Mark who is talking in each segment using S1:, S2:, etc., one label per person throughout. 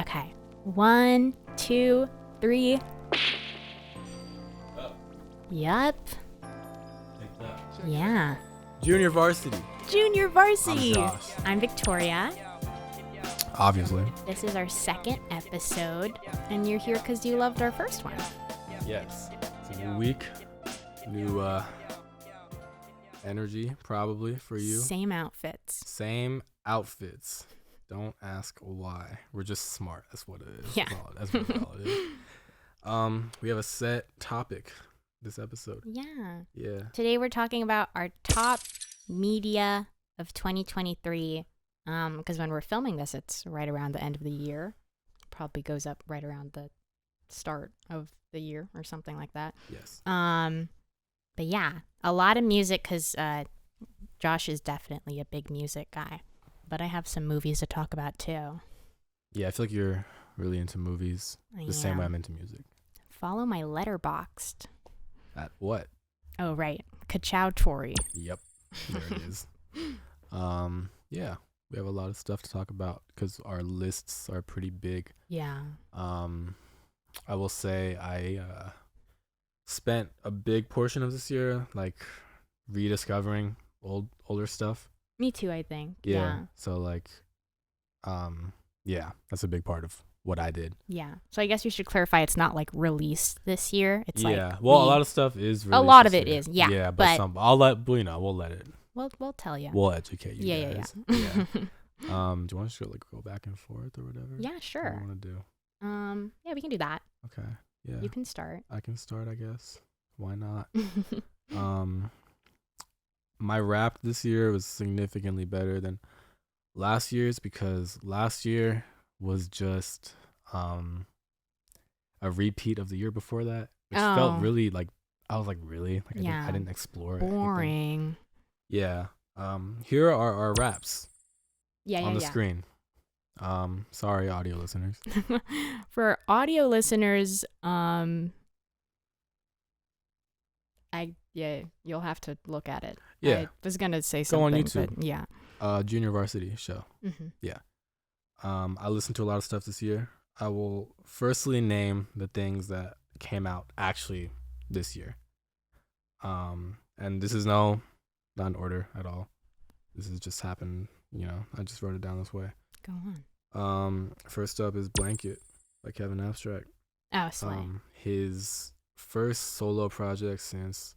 S1: Okay. 1, 2, 3. Yup.
S2: Take that.
S1: Yeah.
S2: Junior varsity.
S1: Junior varsity.
S2: I'm Josh.
S1: I'm Victoria.
S2: Obviously.
S1: This is our second episode, and you're here because you loved our first one.
S2: Yes. It's a new week. New energy, probably, for you.
S1: Same outfits.
S2: Same outfits. Don't ask why. We're just smart. That's what it is.
S1: Yeah.
S2: That's really all it is. We have a set topic this episode.
S1: Yeah.
S2: Yeah.
S1: Today we're talking about our top media of 2023. Because when we're filming this, it's right around the end of the year. Probably goes up right around the start of the year or something like that.
S2: Yes.
S1: But yeah, a lot of music because Josh is definitely a big music guy. But I have some movies to talk about too.
S2: Yeah, I feel like you're really into movies the same way I'm into music.
S1: Follow my Letterboxd.
S2: At what?
S1: Oh, right. Ka-chow Tori.
S2: Yep. There it is. Yeah, we have a lot of stuff to talk about because our lists are pretty big.
S1: Yeah.
S2: I will say I spent a big portion of this year like rediscovering older stuff.
S1: Me too, I think.
S2: Yeah. So like, yeah, that's a big part of what I did.
S1: Yeah. So I guess we should clarify it's not like released this year. It's
S2: yeah.
S1: like
S2: Well, a lot of stuff is released
S1: a lot of
S2: this
S1: it
S2: year.
S1: is. Yeah.
S2: Yeah, but some we'll let it.
S1: We'll tell you.
S2: We'll educate you
S1: Yeah,
S2: guys.
S1: yeah.
S2: Yeah. Do you want to go back and forth or whatever?
S1: Yeah,
S2: What do
S1: sure.
S2: you want to do?
S1: Yeah, we can do that.
S2: Okay. Yeah.
S1: You can start.
S2: I can start, I guess. Why not? My rap this year was significantly better than last year's because last year was just a repeat of the year before that, which felt really like I was like really like I didn't explore
S1: boring.
S2: Anything. Yeah. Here are our raps on the screen. Sorry, audio listeners.
S1: For audio listeners, you'll have to look at it.
S2: Yeah.
S1: I was gonna say something.
S2: Go on YouTube.
S1: But yeah.
S2: Junior varsity show.
S1: Mm-hmm.
S2: Yeah. I listened to a lot of stuff this year. I will firstly name the things that came out actually this year. And this is not in order at all. This has just happened, I just wrote it down this way.
S1: Go on.
S2: First up is Blanket by Kevin Abstract.
S1: Oh, slay.
S2: His first solo project since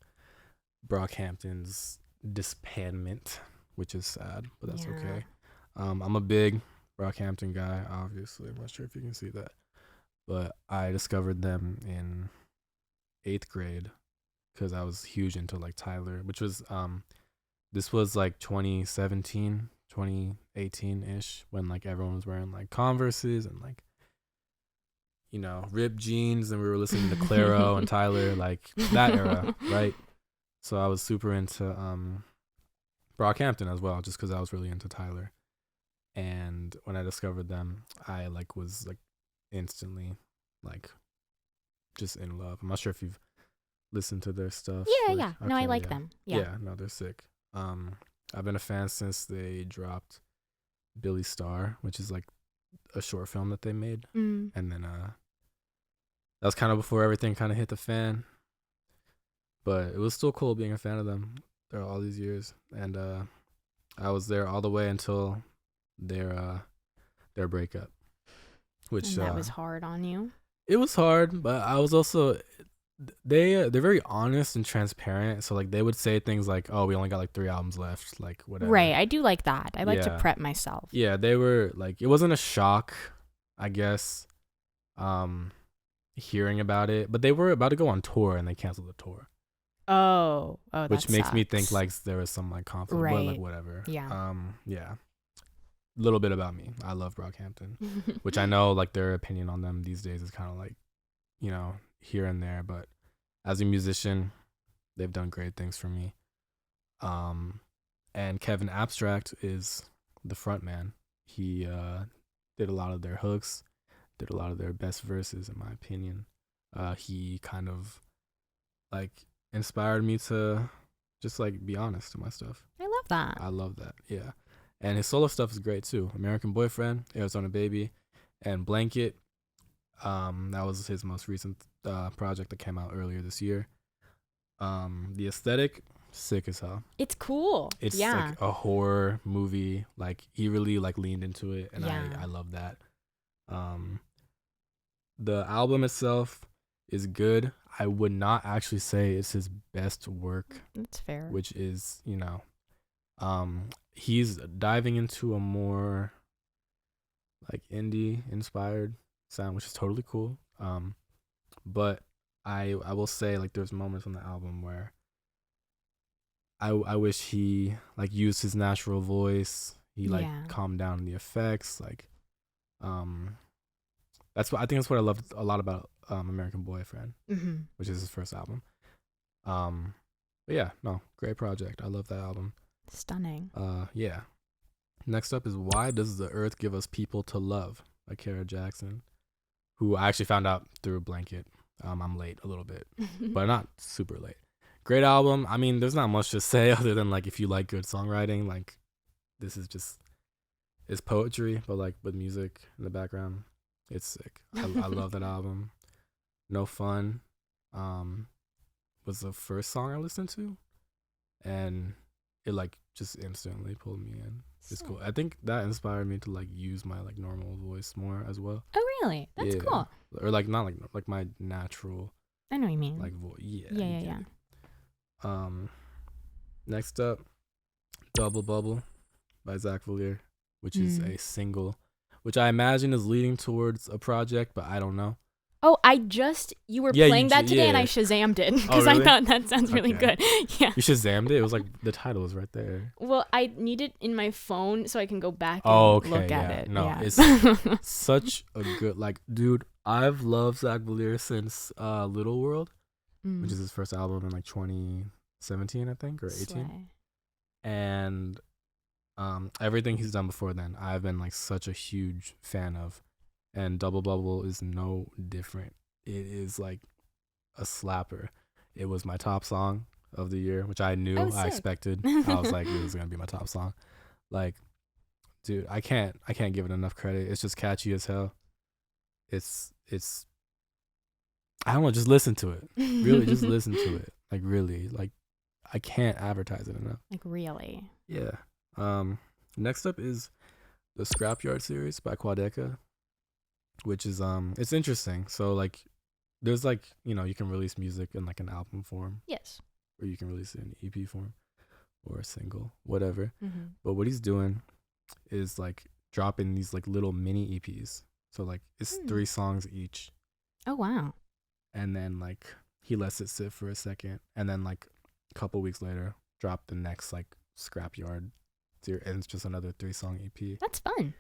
S2: Brockhampton's disbandment, which is sad, but that's okay. I'm a big Brockhampton guy, obviously. I'm not sure if you can see that. But I discovered them in 8th grade because I was huge into like Tyler, which was this was like 2017, 2018-ish when like everyone was wearing like Converses and like ripped jeans, and we were listening to Claro and Tyler, like that era, right? So I was super into Brockhampton as well, just because I was really into Tyler. And when I discovered them, I like was like instantly like just in love. I'm not sure if you've listened to their stuff.
S1: Yeah. No, I like them. Yeah.
S2: No, they're sick. I've been a fan since they dropped Billy Star, which is like a short film that they made. And then that was kind of before everything kind of hit the fan. But it was still cool being a fan of them there all these years. And I was there all the way until their breakup. Which
S1: and that was hard on you?
S2: It was hard, but I was also they're very honest and transparent. So like they would say things like, "Oh, we only got like 3 albums left," like whatever.
S1: Right. I do like that. I like to prep myself.
S2: Yeah, they were like, it wasn't a shock, I guess, hearing about it, but they were about to go on tour and they canceled the tour.
S1: Oh,
S2: which makes me think like there was some like conflict,
S1: right.
S2: But like whatever.
S1: Yeah.
S2: Yeah. A little bit about me. I love Brockhampton, which I know like their opinion on them these days is kind of like, here and there, but as a musician, they've done great things for me. And Kevin Abstract is the front man. He did a lot of their hooks, did a lot of their best verses, in my opinion. He kind of like inspired me to just like be honest to my stuff.
S1: I love that.
S2: I love that. Yeah. And his solo stuff is great too. American Boyfriend, Arizona Baby, And Blanket, that was his most recent project that came out earlier this year. The aesthetic, sick as hell.
S1: It's cool.
S2: It's
S1: yeah.
S2: like a horror movie. Like he really like leaned into it, and
S1: Yeah.
S2: I love that. The album itself is good. I would not actually say it's his best work.
S1: That's fair.
S2: Which is, you know, he's diving into a more like indie inspired sound, which is totally cool. But I will say like there's moments on the album where I wish he like used his natural voice. He like calmed down the effects. Like, that's what I think. That's what I loved a lot about American Boyfriend, which is his first album. But yeah, no, great project. I love that album.
S1: Stunning.
S2: Yeah. Next up is Why Does the Earth Give Us People to Love by Kara Jackson, who I actually found out through Blanket. I'm late a little bit, but not super late. Great album. I mean, there's not much to say other than like if you like good songwriting, like this is just it's poetry, but like with music in the background. It's sick. I love that album. No Fun was the first song I listened to, and it like just instantly pulled me in. It's cool. I think that inspired me to like use my like normal voice more as well.
S1: Oh really? That's cool.
S2: Or like not like my natural.
S1: I know what you mean.
S2: Like voice.
S1: Yeah.
S2: Next up, Double Bubble by Zack, which is a single, which I imagine is leading towards a project, but I don't know.
S1: Oh, you were playing that today and I Shazammed it because
S2: really?
S1: I thought that sounds really good. Yeah.
S2: You Shazammed it? It was like the title was right there.
S1: Well, I need it in my phone so I can go back and look at it.
S2: No,
S1: yeah.
S2: it's such a good, like, dude, I've loved Zack since Little World, which is his first album in like 2017, I think, or 18.
S1: Slay.
S2: And everything he's done before then, I've been like such a huge fan of. And Double Bubble is no different. It is like a slapper. It was my top song of the year, which I knew, I expected. I was like, this is gonna be my top song. Like, dude, I can't give it enough credit. It's just catchy as hell. It's I don't know, just listen to it. Really, just listen to it. Like really, like I can't advertise it enough.
S1: Like really.
S2: Yeah. Next up is the Scrapyard series by Quadeca, which is it's interesting. So like there's like, you know, you can release music in like an album form.
S1: Yes.
S2: Or you can release it in EP form or a single, whatever. But what he's doing is like dropping these like little mini EPs. So like it's 3 songs each.
S1: Oh wow.
S2: And then like he lets it sit for a second, and then like a couple weeks later drop the next like Scrapyard series, and it's just another 3-song EP.
S1: That's fun.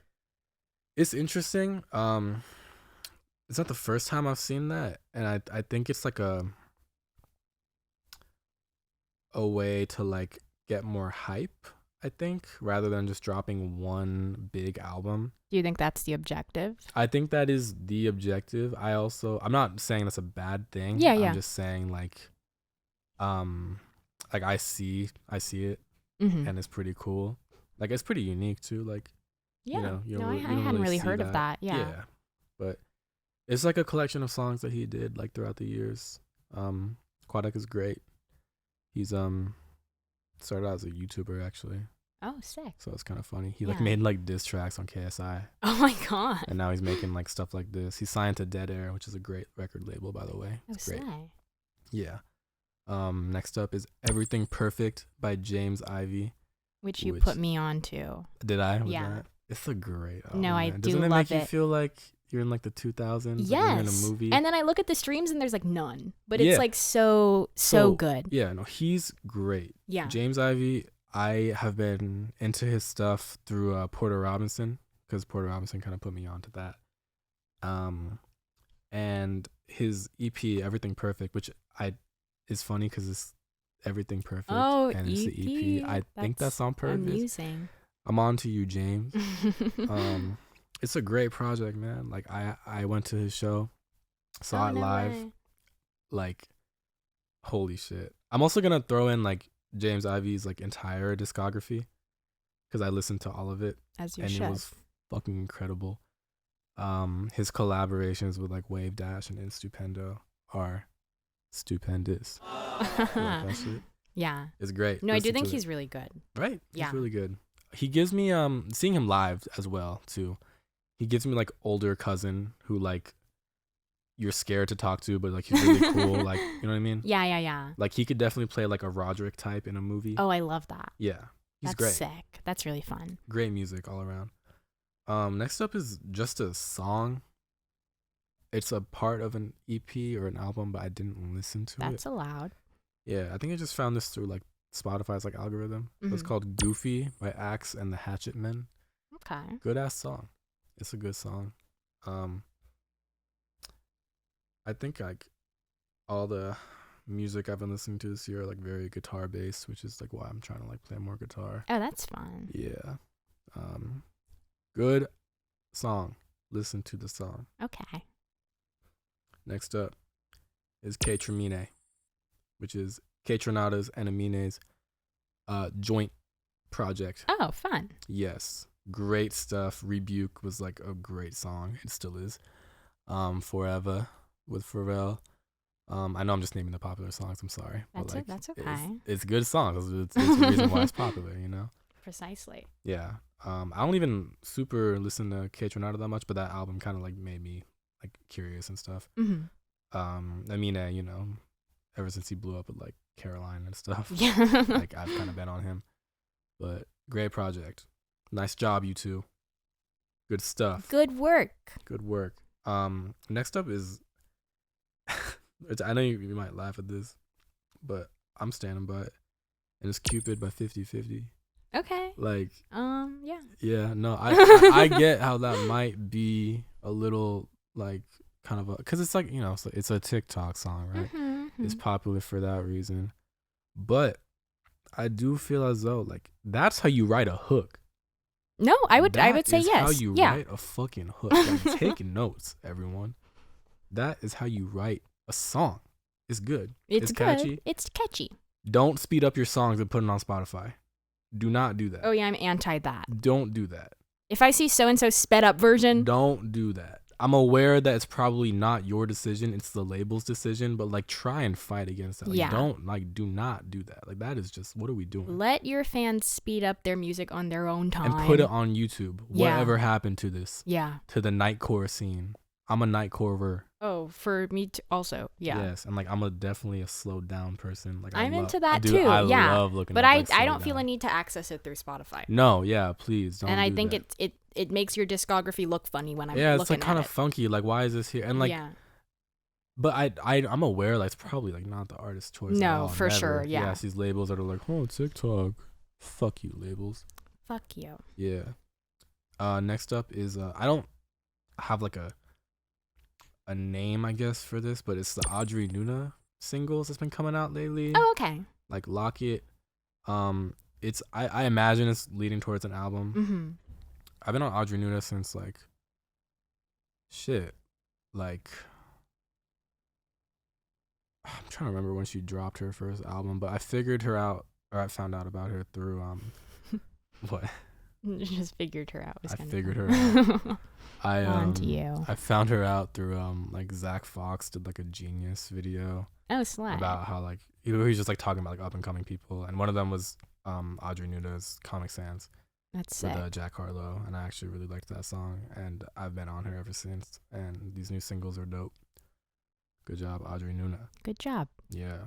S2: It's interesting. It's not the first time I've seen that, and I think it's like a way to like get more hype, I think, rather than just dropping one big album.
S1: Do you think that's the objective?
S2: I think that is the objective. I'm not saying that's a bad thing.
S1: Yeah.
S2: I'm just saying like I see it, and it's pretty cool. Like it's pretty unique too. Like,
S1: yeah,
S2: you
S1: know,
S2: I
S1: hadn't really heard of that. Yeah,
S2: but it's like a collection of songs that he did like throughout the years. Quadeca is great. He's started out as a YouTuber actually.
S1: Oh, sick.
S2: So it's kind of funny. He like made like diss tracks on KSI.
S1: Oh my god.
S2: And now he's making like stuff like this. He's signed to Dead Air, which is a great record label, by the way. It's great. Yeah. Next up is Everything Perfect by James Ivy,
S1: which you put me on to.
S2: Did I?
S1: Yeah.
S2: It's a great album.
S1: No, I
S2: man.
S1: do
S2: Doesn't it
S1: love
S2: make you feel like you're in like the 2000s?
S1: Yes.
S2: Like you're in a movie.
S1: And then I look at the streams and there's like none, but it's like so good.
S2: Yeah, no, he's great.
S1: Yeah.
S2: James Ivy, I have been into his stuff through Porter Robinson, because Porter Robinson kind of put me onto that. And his EP Everything Perfect, which is funny because it's Everything Perfect and it's the EP. I think that's on purpose.
S1: Amusing.
S2: I'm on to you, James. It's a great project, man. Like I went to his show, saw it live.
S1: Way.
S2: Like, holy shit. I'm also gonna throw in like James Ivy's like entire discography, because I listened to all of it.
S1: As you
S2: and
S1: should.
S2: It was fucking incredible. His collaborations with like Wave Dash and Instupendo are stupendous. You like that shit?
S1: Yeah.
S2: It's great.
S1: No, I do
S2: Listen
S1: think
S2: to it.
S1: he's really good.
S2: Right.
S1: Yeah.
S2: He's really good. He gives me seeing him live as well too. He gives me like older cousin who like you're scared to talk to, but like he's really cool. Like, you know what I mean?
S1: Yeah.
S2: Like he could definitely play like a Roderick type in a movie.
S1: Oh, I love that.
S2: Yeah. He's
S1: That's
S2: great.
S1: sick. That's really fun.
S2: Great music all around. Next up is just a song. It's a part of an EP or an album, but I didn't listen to it.
S1: That's allowed.
S2: Yeah, I think I just found this through like Spotify's like algorithm. So it's called Goofy by Axe and the Hatchet Men.
S1: Okay.
S2: Good ass song. It's a good song. I think like all the music I've been listening to this year are like very guitar based, which is like why I'm trying to like play more guitar.
S1: Oh, that's fun.
S2: Yeah. Good song. Listen to the song.
S1: Okay.
S2: Next up is Kaytramine, which is Kaytranada's and Amine's joint project.
S1: Oh, fun.
S2: Yes. Great stuff. Rebuke was like a great song. It still is. Forever with Pharrell. I know I'm just naming the popular songs. I'm sorry.
S1: That's
S2: but, like,
S1: that's okay.
S2: It's good songs. It's the reason why it's popular, you know?
S1: Precisely.
S2: Yeah. I don't even super listen to Kaytranada that much, but that album kind of like made me like curious and stuff. I mean, you know, ever since he blew up with like Caroline and stuff,
S1: Yeah.
S2: like I've kind of been on him. But great project. Nice job, you two. Good stuff.
S1: Good work.
S2: Good work. Next up is, I know you might laugh at this, but I'm standing by it. And it's Cupid by 50/50.
S1: Okay.
S2: Like,
S1: yeah.
S2: yeah, no, I get how that might be a little like kind of a, because it's like, you know, it's a TikTok song, right? It's popular for that reason. But I do feel as though like that's how you write a hook.
S1: No, I would say
S2: That is
S1: yes.
S2: how you
S1: yeah.
S2: write a fucking hook. Like, take notes, everyone. That is how you write a song. It's good.
S1: It's good.
S2: Catchy.
S1: It's catchy.
S2: Don't speed up your songs and put it on Spotify. Do not do that.
S1: Oh yeah, I'm anti that.
S2: Don't do that.
S1: If I see so and so sped up version,
S2: Don't do that. I'm aware that it's probably not your decision, it's the label's decision, but like try and fight against that. Like,
S1: Yeah.
S2: do not do that. Like that is just, what are we doing?
S1: let your fans speed up their music on their own time
S2: And put it on YouTube.
S1: Yeah.
S2: Whatever happened to this?
S1: Yeah.
S2: To the nightcore scene. I'm a nightcorer.
S1: Oh, for me also. Yeah.
S2: Yes, and like I'm definitely a slowed down person. Like
S1: I'm
S2: I
S1: into that
S2: dude,
S1: too.
S2: I
S1: yeah.
S2: love looking.
S1: But
S2: up,
S1: I
S2: like,
S1: don't
S2: slowed
S1: feel a
S2: down.
S1: need to access it through Spotify.
S2: No, yeah, please don't.
S1: And I
S2: do
S1: think
S2: that.
S1: it makes your discography look funny when I'm
S2: yeah,
S1: looking
S2: it's like kind
S1: at
S2: of
S1: it.
S2: funky. Like why is this here? And like,
S1: yeah.
S2: but I'm aware like it's probably like not the artist's choice. at
S1: No,
S2: all,
S1: for
S2: never.
S1: sure, yeah.
S2: it's these labels that are like, oh, TikTok. Fuck you, labels.
S1: Fuck you.
S2: Yeah. Next up is I don't have like a name, I guess, for this, but it's the Audrey Nuna singles that's been coming out lately.
S1: Oh, okay.
S2: Like Lock It. It's I imagine it's leading towards an album. I've been on Audrey Nuna since like shit. Like I'm trying to remember when she dropped her first album, but I figured her out, or I found out about her through what?
S1: Just figured her out.
S2: I figured her out.
S1: On to you.
S2: I found her out through like Zack Fox did like a Genius video
S1: Oh, slay.
S2: about how like he's just like talking about like up and coming people, and one of them was Audrey Nuna's Comic Sans
S1: That's sick.
S2: with Jack Harlow, and I actually really liked that song, and I've been on her ever since, and these new singles are dope. Good job, Audrey Nuna.
S1: Good job.
S2: Yeah.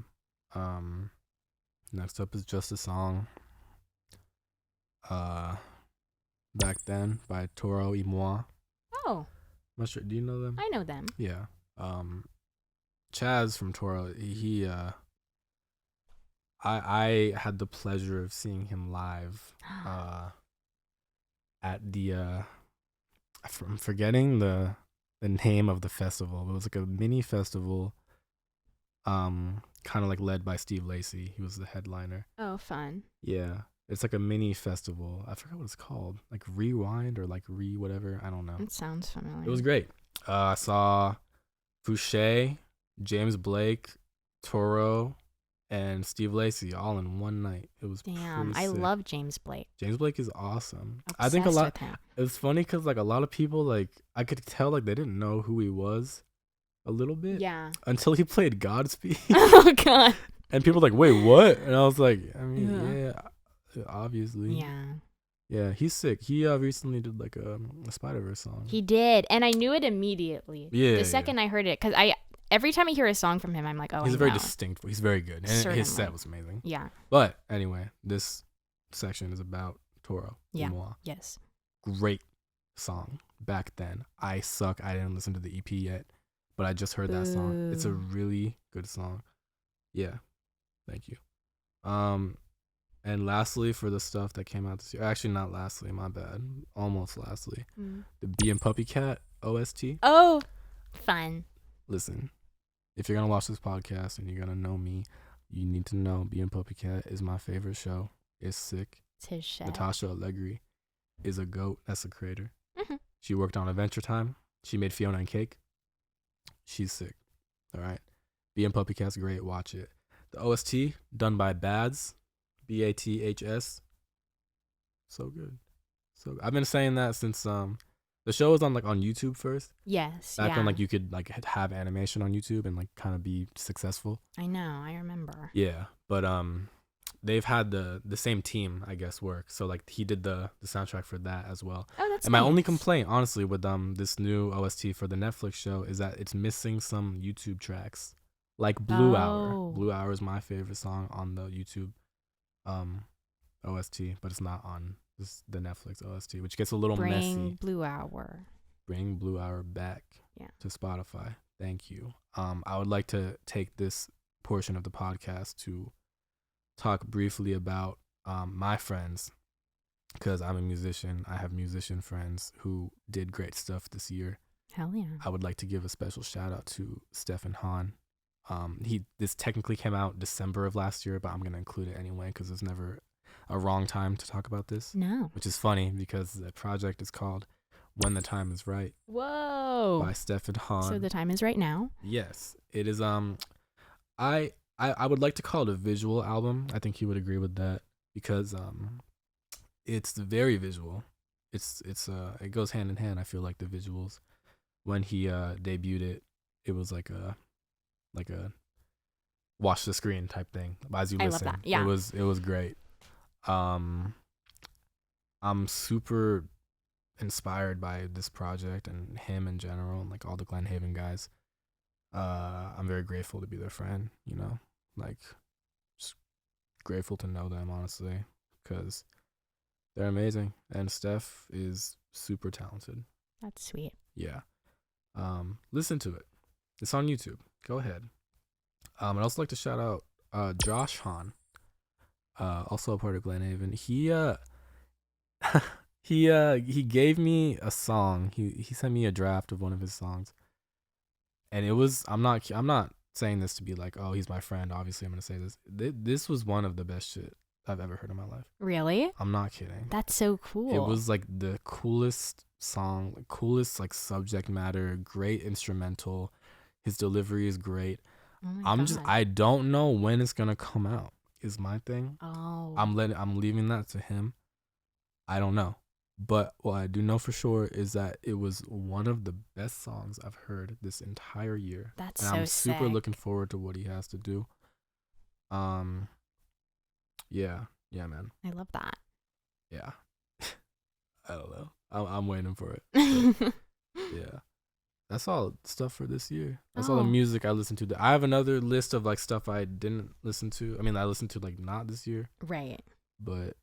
S2: Next up is Just a Song. Back Then by Toro y Moi.
S1: Oh,
S2: I'm not sure. Do you know them?
S1: I know them.
S2: Yeah. Chaz from Toro, he I had the pleasure of seeing him live at the I'm forgetting the name of the festival. It was like a mini festival kind of like led by Steve Lacy. He was the headliner.
S1: Oh, fun.
S2: Yeah. It's like a mini festival. I forgot what it's called. Like Rewind or like whatever. I don't know.
S1: It sounds familiar.
S2: It was great. I saw Fouché, James Blake, Toro, and Steve Lacy all in one night. It was
S1: Damn,
S2: pretty
S1: I
S2: sick.
S1: love James Blake.
S2: James Blake is awesome.
S1: Obsessed
S2: I think a lot.
S1: with him.
S2: It was funny because like a lot of people like I could tell like they didn't know who he was a little bit.
S1: Yeah.
S2: Until he played Godspeed.
S1: Oh God.
S2: And people were like, wait, what? And I was like, I mean, yeah, obviously.
S1: Yeah.
S2: Yeah, he's sick. He recently did like a Spider-Verse song.
S1: He did, and I knew it immediately.
S2: Yeah.
S1: The second I heard it, because every time I hear a song from him, I'm like, oh,
S2: He's
S1: I
S2: very
S1: know.
S2: distinct. He's very good. And
S1: Certainly.
S2: his set was amazing.
S1: Yeah.
S2: But anyway, this section is about Toro.
S1: Yeah.
S2: Moi.
S1: Yes.
S2: Great song back then. I suck. I didn't listen to the EP yet, but I just heard that song. It's a really good song. Yeah. Thank you. And lastly, for the stuff that came out this year, actually not lastly, my bad. Almost lastly. The Bee and Puppycat OST.
S1: Oh, fun.
S2: Listen, if you're going to watch this podcast and you're going to know me, you need to know Bee and Puppycat is my favorite show. It's sick.
S1: It's his shit.
S2: Natasha Allegri is a GOAT. That's the creator.
S1: Mm-hmm.
S2: She worked on Adventure Time. She made Fiona and Cake. She's sick. All right. Bee and Puppycat's great. Watch it. The OST done by Bads. Baths. So good. So I've been saying that since the show was on YouTube first.
S1: Yes.
S2: Back when you could have animation on YouTube and kind of be successful.
S1: I know, I remember.
S2: Yeah, but they've had the same team, I guess, work. So he did the soundtrack for that as well.
S1: Oh, that's
S2: and my only complaint, honestly, with this new OST for the Netflix show is that it's missing some YouTube tracks, like Blue Hour. Blue Hour is my favorite song on the YouTube OST, but it's not on the Netflix OST, which gets a little messy. Bring Blue Hour back to Spotify. Thank you. I would like to take this portion of the podcast to talk briefly about my friends, because I'm a musician. I have musician friends who did great stuff this year.
S1: Hell yeah.
S2: I would like to give a special shout out to Stefan Hahn. This technically came out December of last year, but I'm gonna include it anyway because there's never a wrong time to talk about this. No. Which is funny because the project is called When the Time Is Right.
S1: Whoa.
S2: By Stefan Hahn.
S1: So the time is right now?
S2: Yes. It is I would like to call it a visual album. I think he would agree with that because it's very visual. It goes hand in hand, I feel like, the visuals. When he debuted it was like a watch the screen type thing as you listen. I love that. Yeah. It was great. I'm super inspired by this project and him in general and all the Glen Haven guys. I'm very grateful to be their friend, just grateful to know them, honestly, because they're amazing and Steph is super talented.
S1: That's sweet.
S2: Yeah. Listen to it. It's on YouTube. Go ahead. I'd also like to shout out Josh Hahn, also a part of Glen Haven. He gave me a song. He sent me a draft of one of his songs, and it was I'm not saying this to be like, oh, he's my friend. Obviously, I'm gonna say this. This was one of the best shit I've ever heard in my life.
S1: Really?
S2: I'm not kidding.
S1: That's so cool.
S2: It was the coolest song, coolest subject matter, great instrumental. His delivery is great.
S1: Oh my God.
S2: I don't know when it's gonna come out is my thing.
S1: Oh.
S2: I'm leaving that to him. I don't know. But what I do know for sure is that it was one of the best songs I've heard this entire year.
S1: That's
S2: and
S1: so
S2: I'm super
S1: sick.
S2: looking forward to what he has to do. Yeah, man.
S1: I love that.
S2: Yeah. I don't know. I'm waiting for it. But, yeah. That's all stuff for this year. That's all the music I listened to. I have another list of stuff I didn't listen to. I mean, I listened to not this year.
S1: Right.
S2: But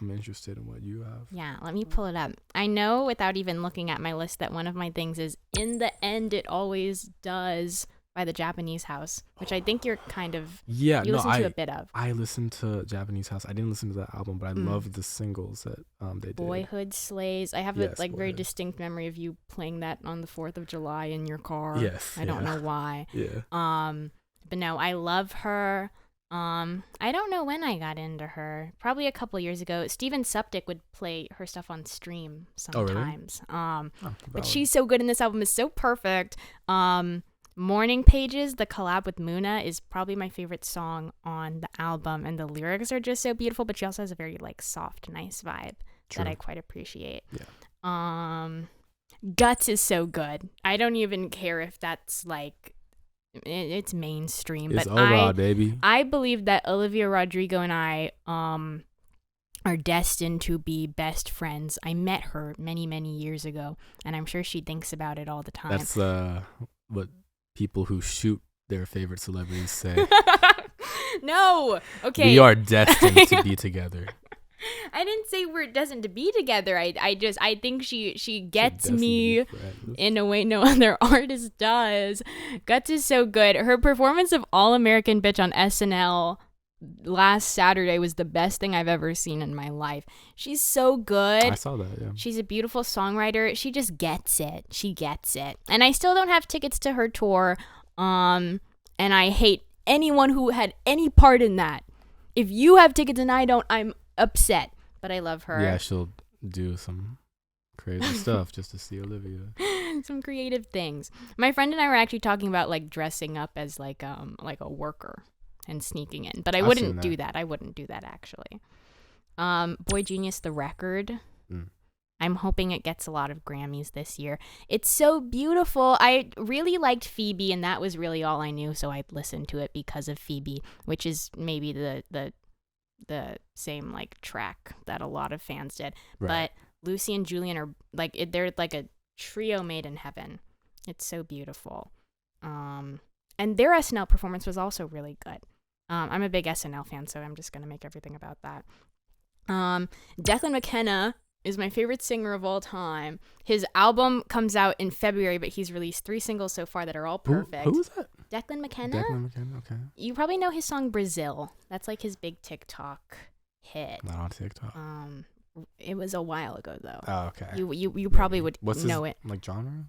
S2: I'm interested in what you have.
S1: Yeah, let me pull it up. I know without even looking at my list that one of my things is In the End It Always Does by the Japanese House, which I think you're kind of you listen to a bit of.
S2: I listened to Japanese House. I didn't listen to that album, but I love the singles that they did.
S1: Boyhood Slays. I have a very distinct memory of you playing that on the 4th of July in your car.
S2: Yes.
S1: I don't know why.
S2: Yeah.
S1: But no, I love her. I don't know when I got into her. Probably a couple years ago. Steven Suptic would play her stuff on stream sometimes.
S2: Oh, really?
S1: But she's so good in this album. It's so perfect. Morning Pages, the collab with Muna, is probably my favorite song on the album, and the lyrics are just so beautiful, but she also has a very like soft, nice vibe that I quite appreciate. Guts is so good. I don't even care if that's like it's mainstream,
S2: It's
S1: but
S2: baby.
S1: I believe that Olivia Rodrigo and I are destined to be best friends. I met her many years ago, and I'm sure she thinks about it all the time.
S2: That's what people who shoot their favorite celebrities say.
S1: No. Okay.
S2: We are destined to be together.
S1: I didn't say we're destined to be together. I think she gets me in a way no other artist does. Guts is so good. Her performance of All American Bitch on SNL last Saturday was the best thing I've ever seen in my life. She's so good.
S2: I saw that, yeah.
S1: She's a beautiful songwriter. She just gets it. She gets it. And I still don't have tickets to her tour. And I hate anyone who had any part in that. If you have tickets and I don't, I'm upset. But I love her.
S2: Yeah, she'll do some crazy stuff just to see Olivia.
S1: Some creative things. My friend and I were actually talking about like dressing up as like a worker and sneaking in, but I wouldn't do that. I wouldn't do that actually. boygenius the record. I'm hoping it gets a lot of Grammys this year. It's so beautiful. I really liked Phoebe, and that was really all I knew, so I listened to it because of Phoebe, which is maybe the same like track that a lot of fans did. Right. But Lucy and Julian are like they're like a trio made in heaven. It's so beautiful. And their SNL performance was also really good. I'm a big SNL fan, so I'm just going to make everything about that. Declan McKenna is my favorite singer of all time. His album comes out in February, but he's released 3 singles so far that are all perfect.
S2: Who is that?
S1: Declan McKenna?
S2: Declan McKenna, okay.
S1: You probably know his song Brazil. That's like his big TikTok hit.
S2: Not on TikTok.
S1: It was a while ago, though.
S2: Oh, okay.
S1: You probably would know it.
S2: Like genre?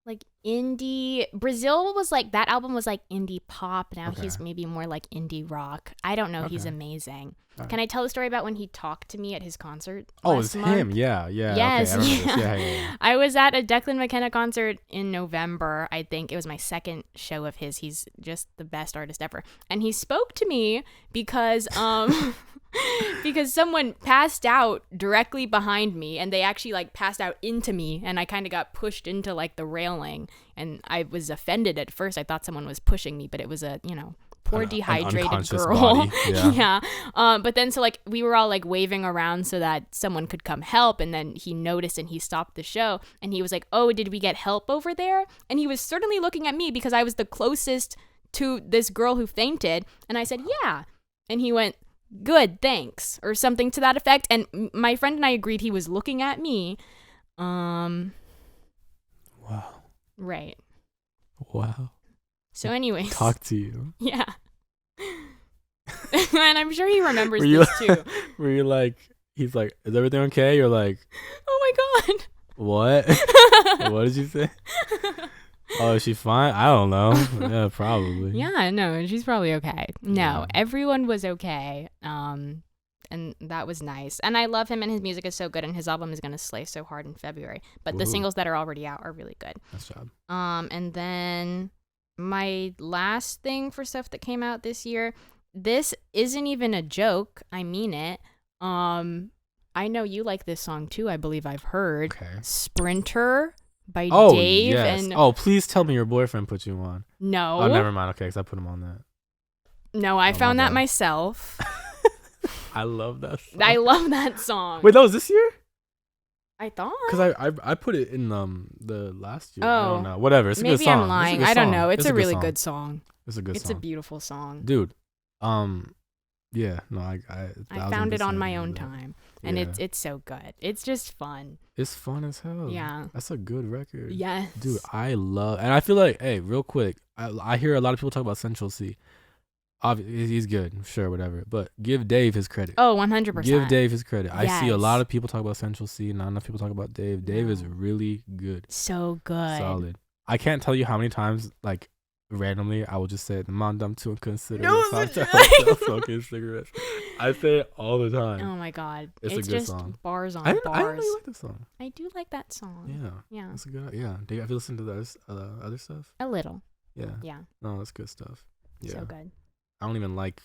S1: Like indie. Brazil was like, that album was like indie pop. Now he's maybe more like indie rock. I don't know. He's amazing. Right. Can I tell the story about when he talked to me at his concert?
S2: Oh, it's him. Yeah.
S1: Yes.
S2: Okay, yeah.
S1: I was at a Declan McKenna concert in November. I think it was my second show of his. He's just the best artist ever. And he spoke to me because because someone passed out directly behind me, and they actually like passed out into me, and I kind of got pushed into like the railing, and I was offended at first. I thought someone was pushing me, but it was a poor dehydrated girl. Yeah. But then so like we were all like waving around so that someone could come help, and then he noticed and he stopped the show, and he was like, "Oh, did we get help over there?" And he was certainly looking at me because I was the closest to this girl who fainted, and I said, "Yeah." And he went, "Good, thanks," or something to that effect. And my friend and I agreed he was looking at me.
S2: Wow.
S1: Right.
S2: Wow.
S1: So anyways.
S2: Talk to you.
S1: Yeah. And I'm sure he remembers this too.
S2: Were you like, he's like, "Is everything okay?" You're like,
S1: "Oh my God."
S2: What? What did you say? Oh, is she fine? I don't know. Yeah, probably.
S1: Yeah, no, she's probably okay. No, everyone was okay. And that was nice. And I love him, and his music is so good, and his album is going to slay so hard in February. But the singles that are already out are really good.
S2: Nice job.
S1: And then my last thing for stuff that came out this year, this isn't even a joke. I mean it. I know you like this song too. I believe I've heard.
S2: Okay.
S1: Sprinter by Dave.
S2: Yes.
S1: And
S2: please tell me your boyfriend put you on.
S1: No.
S2: Oh, never mind. Okay, because I put him on that.
S1: No, I found that myself.
S2: I love that song.
S1: I love that song.
S2: Wait, that was this year?
S1: I thought.
S2: Because I put it in the last year.
S1: Oh.
S2: I don't know. Whatever. It's a good song.
S1: Maybe I'm lying. I don't know. It's a really good song.
S2: It's a good song.
S1: It's a beautiful song.
S2: Dude. Yeah. No, I
S1: found it on my own time. And it's so good. It's just fun.
S2: It's fun as hell.
S1: Yeah.
S2: That's a good record.
S1: Yes.
S2: Dude, and I feel like, hey, real quick, I hear a lot of people talk about Central C. Obviously, he's good, sure, whatever. But give Dave his credit.
S1: Oh, 100%.
S2: Give Dave his credit.
S1: Yes.
S2: I see a lot of people talk about Central C, not enough people talk about Dave. Dave is really good.
S1: So good.
S2: Solid. I can't tell you how many times, like, randomly, I will just say, "The mom dumb too inconsiderate." Smoking cigarettes. I say it all the time.
S1: Oh my God.
S2: It's a good
S1: just
S2: song.
S1: Bars on
S2: I didn't
S1: bars.
S2: really like this song.
S1: I do like that song.
S2: Yeah. That's a good. Yeah. Have you listened to the other stuff?
S1: A little.
S2: Yeah.
S1: Yeah.
S2: No, that's good stuff. Yeah.
S1: So good.
S2: I don't even like.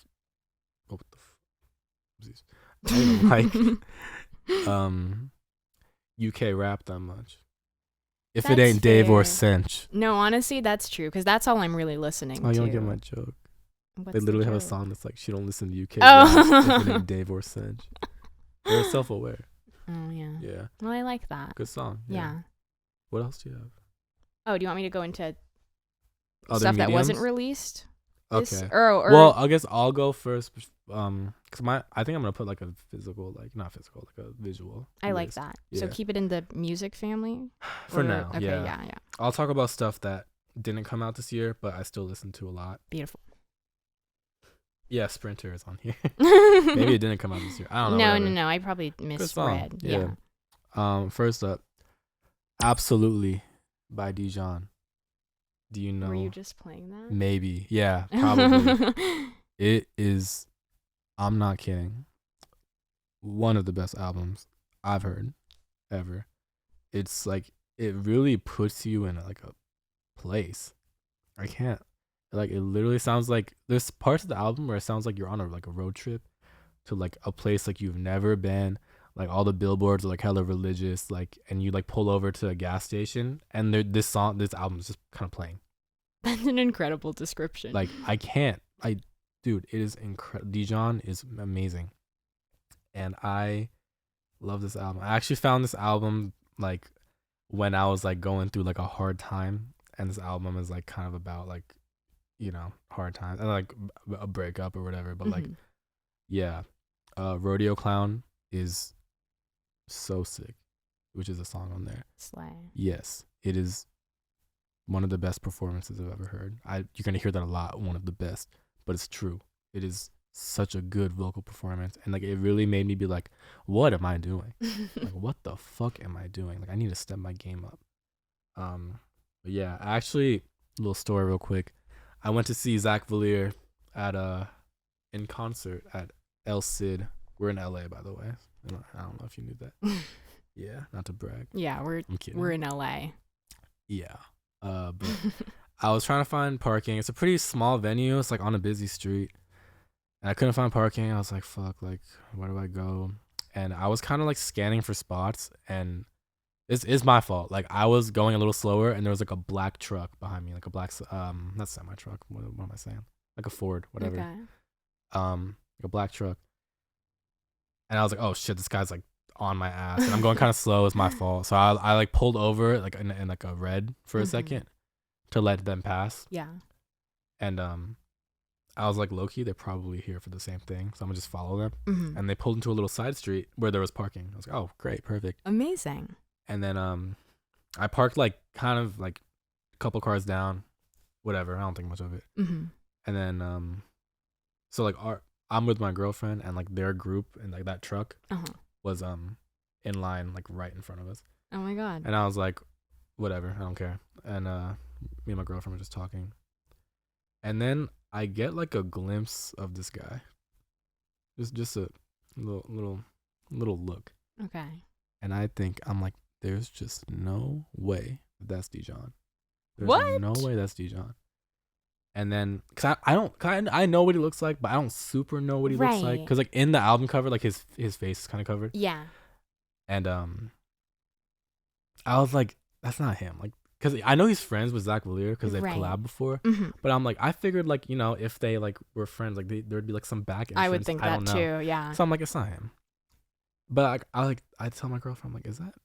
S2: Oh, what the I don't even like UK rap that much. If it
S1: That's
S2: ain't Dave or
S1: fair.
S2: Cinch.
S1: No, honestly, that's true because that's all I'm really listening
S2: Oh, you
S1: to.
S2: don't get my joke.
S1: What's
S2: They
S1: the
S2: literally have a
S1: joke?
S2: song that's like, she don't listen to UK
S1: Oh.
S2: rap if it ain't Dave or Cinch. They're self-aware.
S1: Oh, yeah.
S2: Yeah.
S1: Well, I like that.
S2: Good song.
S1: Yeah.
S2: What else do you have?
S1: Oh, do you want me to go into
S2: Other
S1: stuff that wasn't
S2: mediums?
S1: released?
S2: Okay.
S1: Or
S2: Well, I guess I'll go first. Cause I think I'm gonna put like a physical, like not physical, like a visual.
S1: I like
S2: list.
S1: that.
S2: Yeah.
S1: So keep it in the music family?
S2: For now,
S1: Okay,
S2: yeah.
S1: yeah.
S2: I'll talk about stuff that didn't come out this year, but I still listen to a lot.
S1: Beautiful.
S2: Yeah, Sprinter is on here. Maybe it didn't come out this year. I don't know.
S1: No. I probably misread. Yeah.
S2: First up, Absolutely by Dijon. Do you know?
S1: Were you just playing that?
S2: Maybe. Yeah, probably. It is, I'm not kidding, one of the best albums I've heard ever. It's like, it really puts you in like a place. I can't. Like, it literally sounds like, there's parts of the album where it sounds like you're on a road trip to like a place like you've never been. Like, all the billboards are like hella religious, like, and you like pull over to a gas station and this album is just kind of playing.
S1: That's an incredible description.
S2: Like, dude, it is incredible. Dijon is amazing. And I love this album. I actually found this album like when I was like going through like a hard time, and this album is like kind of about like, you know, hard times and like a breakup or whatever. But like, yeah, Rodeo Clown is so sick, which is a song on there.
S1: Slay.
S2: Yes, it is one of the best performances I've ever heard. You're gonna hear that a lot, one of the best, but it's true. It is such a good vocal performance, and like it really made me be like, what am I doing? Like, what the fuck am I doing? Like, I need to step my game up. But yeah, actually, a little story real quick. I went to see Zack Villere at in concert at El Cid. We're in LA, by the way. I don't know if you knew that. Yeah, not to brag.
S1: Yeah,
S2: I'm kidding.
S1: we're in LA.
S2: Yeah. But I was trying to find parking. It's a pretty small venue. It's like on a busy street. And I couldn't find parking. I was like, fuck, like, where do I go? And I was kind of like scanning for spots, and this is my fault. Like, I was going a little slower, and there was like a black truck behind me, like a black not semi truck. What am I saying? Like a Ford, whatever.
S1: Okay.
S2: Like a black truck. And I was like, oh shit, this guy's like on my ass, and I'm going kind of slow. It's my fault. So I like pulled over like in like a red for a second to let them pass.
S1: Yeah.
S2: And I was like, low-key, they're probably here for the same thing, so I'm gonna just follow them. And they pulled into a little side street where there was parking. I was like, oh, great, perfect.
S1: Amazing.
S2: And then I parked like kind of like a couple cars down, whatever. I don't think much of it. And then so like I'm with my girlfriend, and like their group and like that truck was in line like right in front of us.
S1: Oh my god.
S2: And I was like, whatever, I don't care. And me and my girlfriend were just talking, and then I get like a glimpse of this guy. Just a little look.
S1: Okay.
S2: And I'm like, there's just no way that's Dijon. There's
S1: What?
S2: No way that's Dijon. And then, I know what he looks like, but I don't super know what he looks like. Cause like in the album cover, like his face is kind of covered.
S1: Yeah.
S2: And I was like, that's not him. Like, cause I know he's friends with Zack Villere because they've collabed before. But I'm like, I figured like, you know, if they like were friends, like there'd be like some back.
S1: I would think that too. Yeah.
S2: So I'm like, it's not him. But I tell my girlfriend, I'm like, is that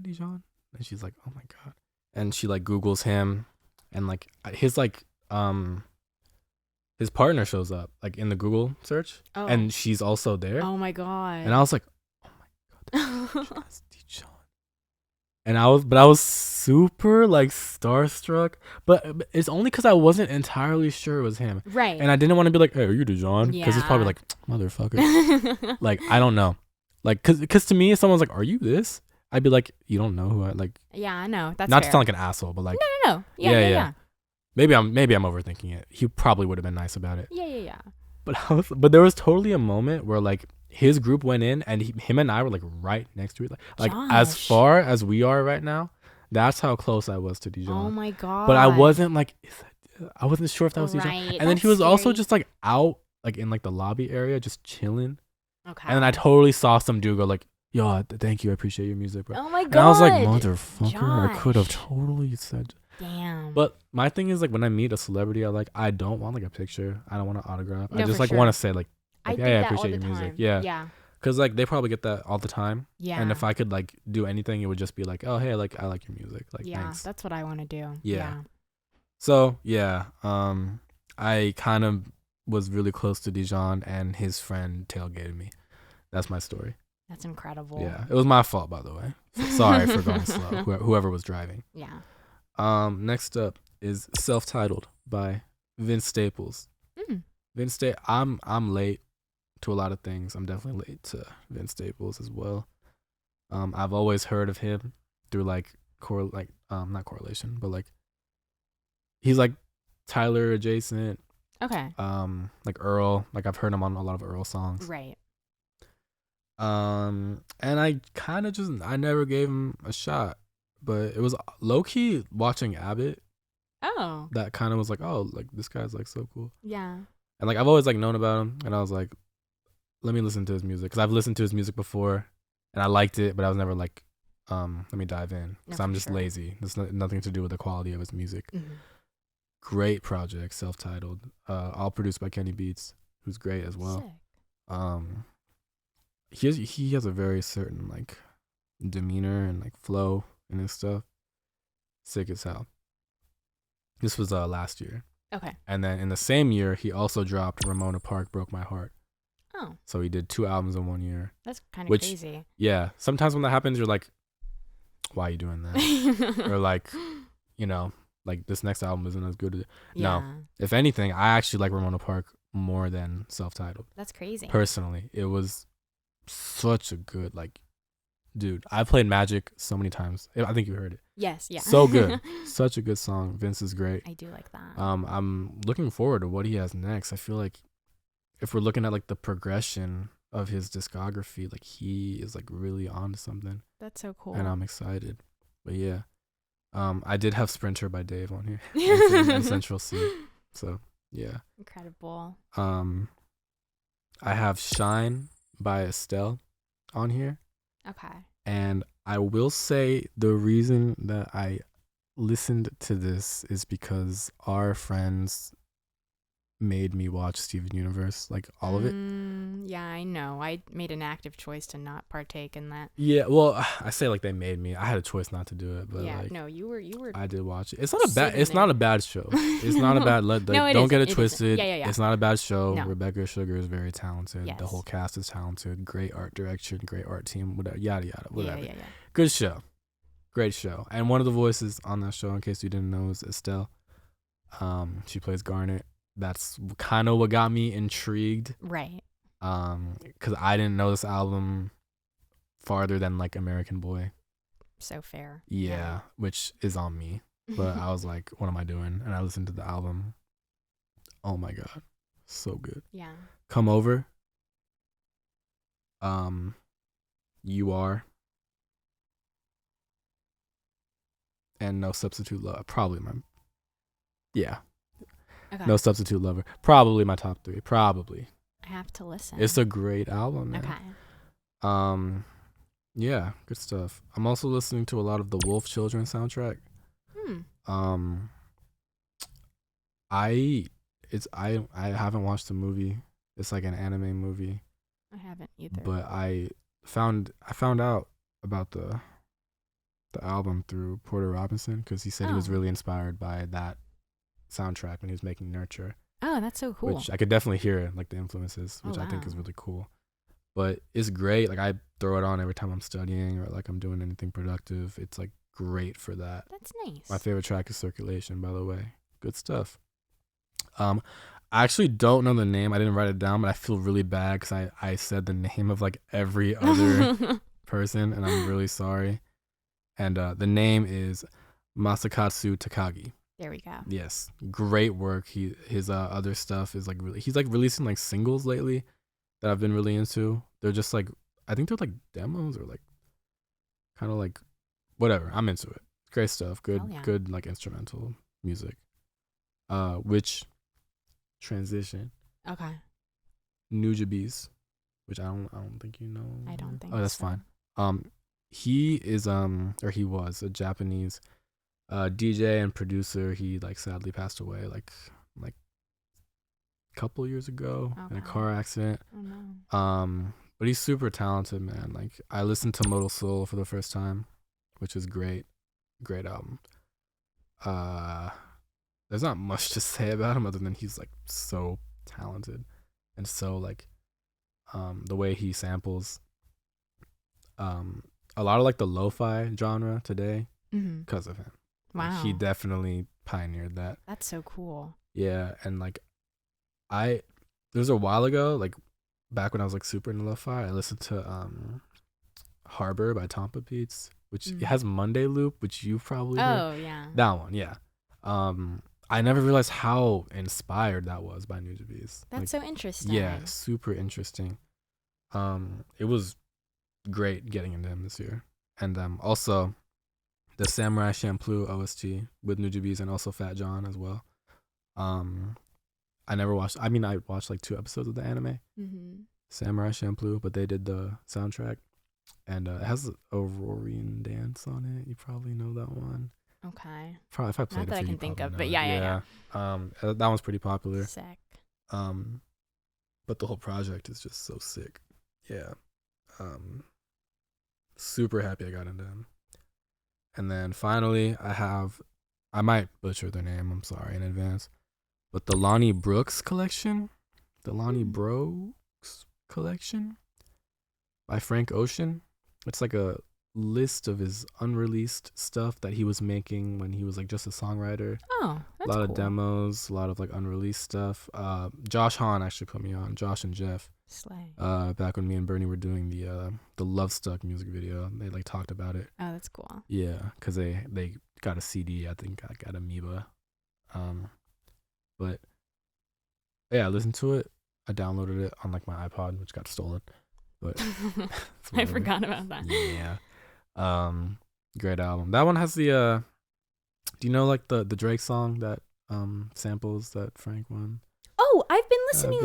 S2: Dijon? And she's like, oh my god. And she like Googles him, and like his partner shows up like in the Google search, and she's also there.
S1: Oh my god.
S2: And I was like, oh my god, that's Dijon. And I was super like starstruck, but it's only because I wasn't entirely sure it was him.
S1: Right.
S2: And I didn't want to be like, hey, are you Dijon? Because it's probably like, motherfucker. Like, I don't know. Like, cause to me, if someone's like, are you this? I'd be like, you don't know who I like.
S1: Yeah, I know. That's
S2: not
S1: fair.
S2: to sound like an asshole, but like,
S1: no. Yeah.
S2: Maybe I'm overthinking it. He probably would have been nice about it.
S1: Yeah.
S2: But there was totally a moment where like his group went in, and him and I were like right next to it, like as far as we are right now. That's how close I was to Dijon.
S1: Oh my god.
S2: But I wasn't like, I wasn't sure if that was Dijon.
S1: Right,
S2: And then he
S1: that's
S2: was also
S1: scary.
S2: just like out, like in like the lobby area, just chilling.
S1: Okay.
S2: And then I totally saw some dude go like, "Yo, thank you, I appreciate your music, bro."
S1: Oh my god.
S2: And I was like, "Motherfucker, I could have
S1: Josh.
S2: totally said."
S1: Damn.
S2: But my thing is like when I meet a celebrity, I don't want like a picture. I don't want an autograph. I
S1: No,
S2: just
S1: for
S2: like
S1: sure.
S2: want to say like,
S1: I
S2: "Hey,
S1: think
S2: I
S1: that all
S2: appreciate
S1: the
S2: your music."
S1: time.
S2: Yeah.
S1: Yeah.
S2: Cause like they probably get that all the time.
S1: Yeah.
S2: And if I could like do anything, it would just be like, "Oh, hey, like I like your music. Like,
S1: yeah,
S2: thanks."
S1: that's what I want to do.
S2: Yeah. So yeah, I kind of was really close to Dijon, and his friend tailgated me. That's my story.
S1: That's incredible.
S2: Yeah, it was my fault, by the way. Sorry for going slow. Whoever was driving.
S1: Yeah.
S2: Next up is Self-Titled by Vince Staples.
S1: Mm.
S2: I'm late to a lot of things. I'm definitely late to Vince Staples as well. I've always heard of him through like not correlation, but like he's like Tyler adjacent.
S1: Okay.
S2: Like Earl. Like I've heard him on a lot of Earl songs.
S1: Right.
S2: And I kind of I never gave him a shot, but it was low key watching Abbott
S1: Oh.
S2: that kind of was like, oh, like this guy's like so cool.
S1: Yeah.
S2: And like I've always like known about him, and I was like, let me listen to his music, because I've listened to his music before, and I liked it, but I was never like, let me dive in, because
S1: No,
S2: I'm
S1: for
S2: just
S1: sure.
S2: lazy. There's nothing to do with the quality of his music.
S1: Mhm.
S2: Great project, Self-Titled, all produced by Kenny Beats, who's great as well.
S1: Sick.
S2: He has a very certain like demeanor and like flow in his stuff. Sick as hell. This was last year.
S1: Okay.
S2: And then in the same year, he also dropped Ramona Park Broke My Heart.
S1: Oh,
S2: So he did 2 albums in 1 year.
S1: that's kind of
S2: Which-
S1: crazy.
S2: Yeah. Sometimes when that happens, you're like, why are you doing that? Or like, you know, like this next album isn't as good as
S1: yeah.
S2: No. If anything, I actually like Ramona Park more than Self-Titled.
S1: That's crazy.
S2: Personally, it was such a good, like, dude, I played Magic so many times. I think you heard it.
S1: Yes. Yeah.
S2: So good. Such a good song. Vince is great.
S1: I do like that.
S2: I'm looking forward to what he has next. I feel like if we're looking at like the progression of his discography, like he is like really on to something,
S1: That's so cool.
S2: and I'm excited. But yeah, I did have Sprinter by Dave on here and Central C. So yeah.
S1: Incredible.
S2: I have Shine by Estelle on here.
S1: Okay.
S2: And I will say the reason that I listened to this is because our friends made me watch Steven Universe, like all of it.
S1: Yeah, I know. I made an active choice to not partake in that.
S2: Yeah, well, I say like they made me. I had a choice not to do it, but
S1: yeah,
S2: like
S1: no, you were.
S2: I did watch it. It's not a bad.
S1: sitting
S2: It's
S1: there.
S2: not a bad show. It's not a bad. Like,
S1: No, it
S2: don't
S1: isn't.
S2: get
S1: It
S2: it
S1: isn't.
S2: twisted.
S1: Yeah.
S2: It's not a bad show.
S1: No.
S2: Rebecca Sugar is very talented.
S1: Yes.
S2: The whole cast is talented. Great art direction. Great art team. Whatever. Yada yada. Whatever.
S1: Yeah.
S2: Good show. Great show. And one of the voices on that show, in case you didn't know, is Estelle. She plays Garnet. That's kind of what got me intrigued.
S1: Right.
S2: Because I didn't know this album farther than like American Boy.
S1: So fair.
S2: Yeah, which is on me. But I was like, what am I doing? And I listened to the album. Oh my God. So good.
S1: Yeah.
S2: Come Over. You Are. And No Substitute Love. Probably my. Yeah.
S1: Okay.
S2: No Substitute Lover. Probably my top 3. Probably.
S1: I have to listen.
S2: It's a great album, man.
S1: Okay.
S2: Yeah, good stuff. I'm also listening to a lot of the Wolf Children soundtrack. I haven't watched the movie. It's like an anime movie.
S1: I haven't either.
S2: But I found out about the album through Porter Robinson, because he said he was really inspired by that soundtrack when he was making Nurture.
S1: Oh, that's so cool.
S2: Which I could definitely hear, like the influences, which I think is
S1: wow.
S2: really cool. But it's great. Like I throw it on every time I'm studying or like I'm doing anything productive. It's like great for that.
S1: That's nice.
S2: My favorite track is Circulation, by the way. Good stuff. I actually don't know the name. I didn't write it down, but I feel really bad because I said the name of like every other person, and I'm really sorry. And the name is Masakatsu Takagi.
S1: There we go.
S2: Yes, great work. His other stuff is like he's like releasing like singles lately that I've been really into. They're just like, I think they're like demos or like kind of like whatever. I'm into it. Great stuff. Good,
S1: Hell yeah.
S2: good like instrumental music. Which transition?
S1: Okay.
S2: Nujabes, which I don't think you know.
S1: I don't think.
S2: Oh, that's
S1: so.
S2: fine. He is or he was a Japanese DJ and producer. He like sadly passed away like a couple years ago in a
S1: Okay.
S2: car accident.
S1: Oh no.
S2: But he's super talented, man. Like I listened to Modal Soul for the first time, which is great. Great album. There's not much to say about him other than he's like so talented and so like the way he samples a lot of like the lo-fi genre today because of him.
S1: Wow.
S2: Like, he definitely pioneered that.
S1: That's so cool.
S2: Yeah, and like there was a while ago, like back when I was like super into lo-fi, I listened to Harbor by Tompa Beats, which it has Monday Loop, which you probably heard.
S1: Oh yeah.
S2: That one, yeah. I never realized how inspired that was by Nujabes.
S1: That's
S2: like,
S1: so interesting.
S2: yeah, super interesting. It was great getting into him this year. And also the Samurai Champloo OST with Nujabes and also Fat John as well. I never watched, I watched like 2 episodes of the anime, Samurai Champloo, but they did the soundtrack. And it has Aurorian dance on it. You probably know that one.
S1: Okay.
S2: Probably if I played
S1: Not that
S2: it for
S1: I
S2: you,
S1: can think
S2: probably
S1: of,
S2: know
S1: but
S2: it.
S1: yeah.
S2: That one's pretty popular.
S1: Sick.
S2: But the whole project is just so sick. Yeah. Super happy I got into them. And then finally I might butcher their name, I'm sorry in advance, but the Lonnie Brooks collection by Frank Ocean. It's like a list of his unreleased stuff that he was making when he was like just a songwriter.
S1: Oh, that's
S2: a lot
S1: cool.
S2: of demos, a lot of like unreleased stuff. Josh Hahn actually put me on, Josh and Jeff.
S1: Slay.
S2: Back when me and Bernie were doing the Love Stuck music video, they like talked about it.
S1: Oh, that's cool.
S2: Yeah, because they got a CD, I think I got Amoeba. But yeah, I listened to it. I downloaded it on like my iPod, which got stolen. But
S1: I forgot about that.
S2: Yeah. Great album. That one has the do you know like the Drake song that samples that Frank won?
S1: Oh, I've been listening.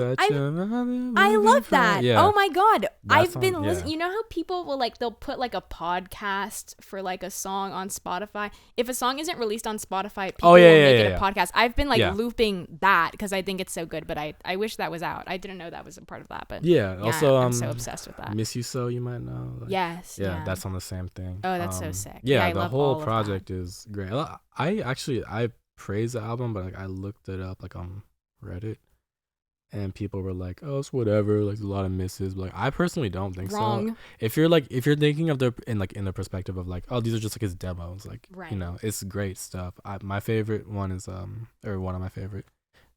S1: I love that.
S2: Yeah.
S1: Oh my god, I've
S2: song,
S1: been
S2: yeah.
S1: listening. You know how people will like they'll put like a podcast for like a song on Spotify. If a song isn't released on Spotify, people will make it a podcast. I've been like looping that because I think it's so good. But I wish that was out. I didn't know that was a part of that. But
S2: yeah. Also,
S1: I'm so obsessed with that.
S2: Miss You So, you might know. Like,
S1: yes.
S2: Yeah, that's on the same thing.
S1: Oh, that's so sick.
S2: Yeah,
S1: I
S2: the
S1: love
S2: whole
S1: all of
S2: project is great. I praise the album, but like I looked it up like on Reddit. And people were like, "Oh, it's whatever." Like, there's a lot of misses. But like, I personally don't think
S1: Wrong.
S2: so. If you're thinking of in the perspective of like, oh, these are just like his demos. Like,
S1: right.
S2: You know, it's great stuff. My favorite one is or one of my favorite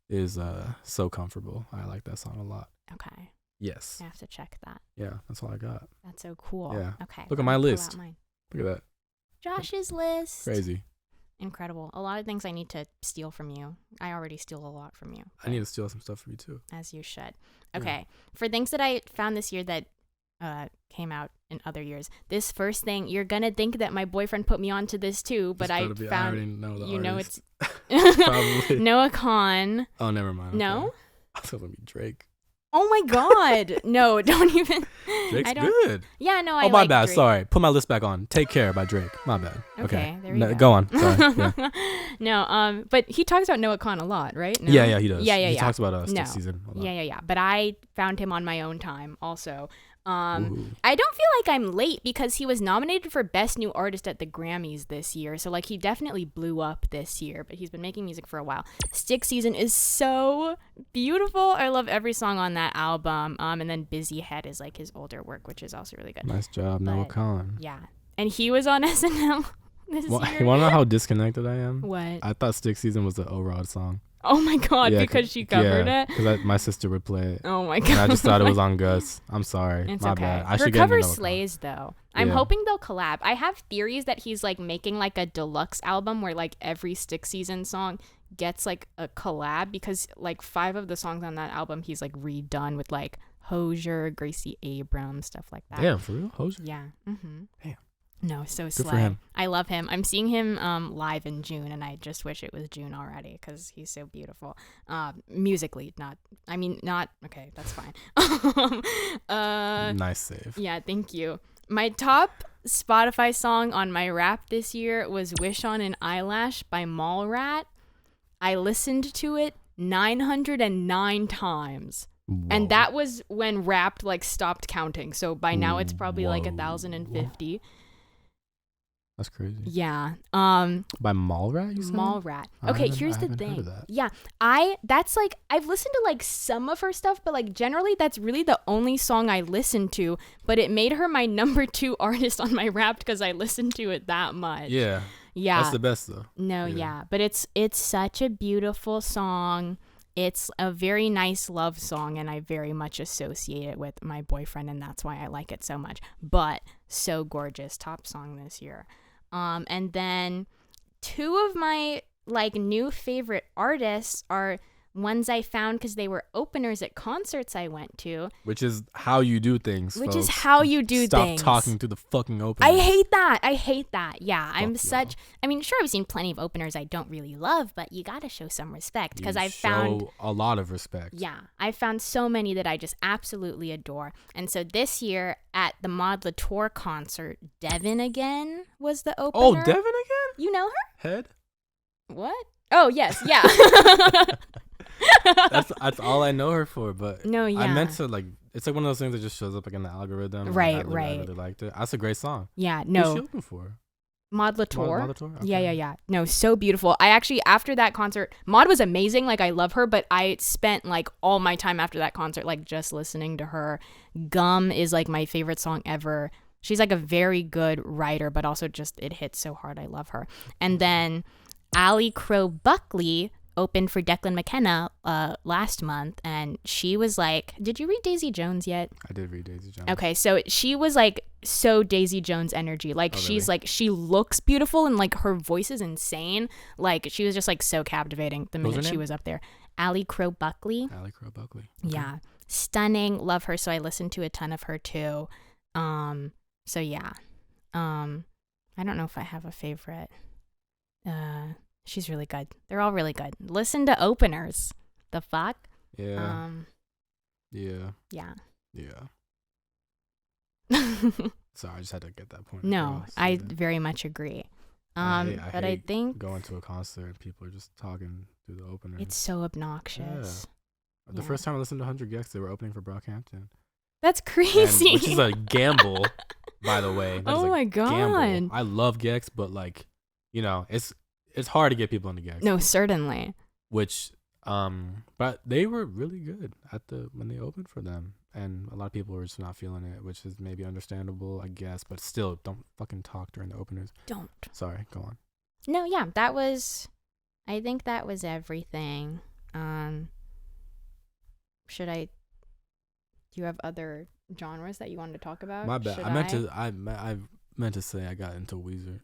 S2: is "So Comfortable." I like that song a lot.
S1: Okay.
S2: Yes.
S1: I have to check that.
S2: Yeah, that's all I got.
S1: That's so cool.
S2: Yeah.
S1: Okay.
S2: Look at my list. Look at that.
S1: Josh's list.
S2: Crazy.
S1: Incredible. A lot of things I need to steal from you. I already steal a lot from you.
S2: I need to steal some stuff from you too.
S1: As you should. Okay. Yeah. For things that I found this year that came out in other years, this first thing, you're going to think that my boyfriend put me onto this too, but I found,
S2: I already know the artist.
S1: It's
S2: Probably.
S1: Noah Kahan.
S2: Oh, never mind.
S1: No?
S2: Okay. I thought it would be Drake.
S1: Oh my god. No, don't even.
S2: Drake's good.
S1: Yeah, no, I
S2: Oh, my
S1: like
S2: bad.
S1: Drake.
S2: Sorry. Put my list back on. Take Care by Drake. My bad.
S1: Okay. There we go.
S2: Go on. Sorry. Yeah.
S1: No, but he talks about Noah Khan a lot, right? No?
S2: Yeah, he does.
S1: Yeah.
S2: He talks about
S1: No.
S2: this season a lot.
S1: Yeah. But I found him on my own time also.
S2: Ooh.
S1: I don't feel like I'm late because he was nominated for Best New Artist at the Grammys this year. So like he definitely blew up this year, but he's been making music for a while. Stick Season is so beautiful. I love every song on that album. And then Busy Head is like his older work, which is also really good.
S2: Nice job, Noah Khan.
S1: Yeah. And he was on SNL this year.
S2: You want to know how disconnected I am?
S1: What?
S2: I thought Stick Season was the O-Rod song.
S1: Oh my god, because she covered it?
S2: Because my sister would play it.
S1: Oh my god.
S2: And I just thought it was on Gus. I'm sorry.
S1: It's
S2: my
S1: okay.
S2: bad. I
S1: Her
S2: should
S1: cover
S2: get into
S1: slays though. I'm hoping they'll collab. I have theories that he's like making like a deluxe album where like every Stick Season song gets like a collab because like 5 of the songs on that album he's like redone with like Hozier, Gracie Abrams, stuff like that.
S2: Damn, for real? Hozier?
S1: Yeah. Mm-hmm.
S2: Damn.
S1: No, so
S2: Good for
S1: slay.
S2: him.
S1: I love him. I'm seeing him live in June, and I just wish it was June already because he's so beautiful. Musically, not. Okay, that's fine.
S2: Nice save.
S1: Yeah, thank you. My top Spotify song on my rap this year was "Wish on an Eyelash" by Mallrat. I listened to it 909 times.
S2: Whoa.
S1: And that was when Wrapped like stopped counting. So by now it's probably like 1,050.
S2: That's crazy.
S1: Yeah.
S2: By Mallrat, you said?
S1: Mallrat. Okay, here's the thing. Yeah. I've listened to like some of her stuff, but like generally that's really the only song I listened to. But it made her my number 2 artist on my Wrapped because I listened to it that much.
S2: Yeah.
S1: Yeah.
S2: That's the best though.
S1: No, yeah. But it's such a beautiful song. It's a very nice love song, and I very much associate it with my boyfriend, and that's why I like it so much. But so gorgeous. Top song this year. And then 2 of my like new favorite artists are ones I found because they were openers at concerts I went to.
S2: Which is how you do things,
S1: Which
S2: folks.
S1: is how you do things.
S2: Stop talking to the fucking opener.
S1: I hate that. Yeah,
S2: Fuck y'all.
S1: I mean, sure, I've seen plenty of openers I don't really love, but you gotta show some respect because I've
S2: show
S1: found
S2: a lot of respect.
S1: Yeah, I found so many that I just absolutely adore. And so this year at the mallrat concert, Devin again was the opener.
S2: Oh, Devin again?
S1: You know her?
S2: Head?
S1: What? Oh, yes, yeah.
S2: That's all I know her for, but
S1: No, yeah.
S2: I meant to like it's like one of those things that just shows up like in the algorithm. and
S1: Right,
S2: I
S1: right.
S2: really liked it. That's a great song.
S1: Yeah,
S2: Who's
S1: no.
S2: she open for?
S1: Mallrat.
S2: Okay.
S1: Yeah. No, so beautiful. I actually, after that concert, Maud was amazing. Like, I love her, but I spent like all my time after that concert, like just listening to her. Gum is like my favorite song ever. She's like a very good writer, but also just it hits so hard. I love her. And then Allie Crow Buckley opened for Declan McKenna last month, and she was like, did you read Daisy Jones yet?
S2: I did read Daisy Jones.
S1: Okay, so she was like so Daisy Jones energy. Like, she's
S2: really?
S1: like, she looks beautiful, and like her voice is insane. Like, she was just like so captivating the minute she was up there. Allie Crow Buckley.
S2: Allie Crow Buckley.
S1: Okay. Yeah, stunning. Love her. So I listened to a ton of her too. So yeah. I don't know if I have a favorite. She's really good. They're all really good. Listen to openers. The fuck?
S2: Yeah.
S1: Yeah.
S2: Yeah. Sorry, I just had to get that point.
S1: No,
S2: across.
S1: I very much agree. But I think
S2: going to a concert and people are just talking through the opener.
S1: it's so obnoxious.
S2: Yeah. The first time I listened to 100 Gex, they were opening for Brockhampton.
S1: That's crazy.
S2: Which is a gamble, by the way. That is
S1: Oh
S2: a
S1: my God.
S2: gamble. I love Gex, but like, you know, it's hard to get people into Gex.
S1: No, certainly.
S2: Which, but they were really good when they opened for them, and a lot of people were just not feeling it, which is maybe understandable, I guess. But still, don't fucking talk during the openers.
S1: Don't.
S2: Sorry, go on.
S1: No, yeah, I think that was everything. Do you have other genres that you wanted to talk about?
S2: My bad. I meant to say I got into Weezer.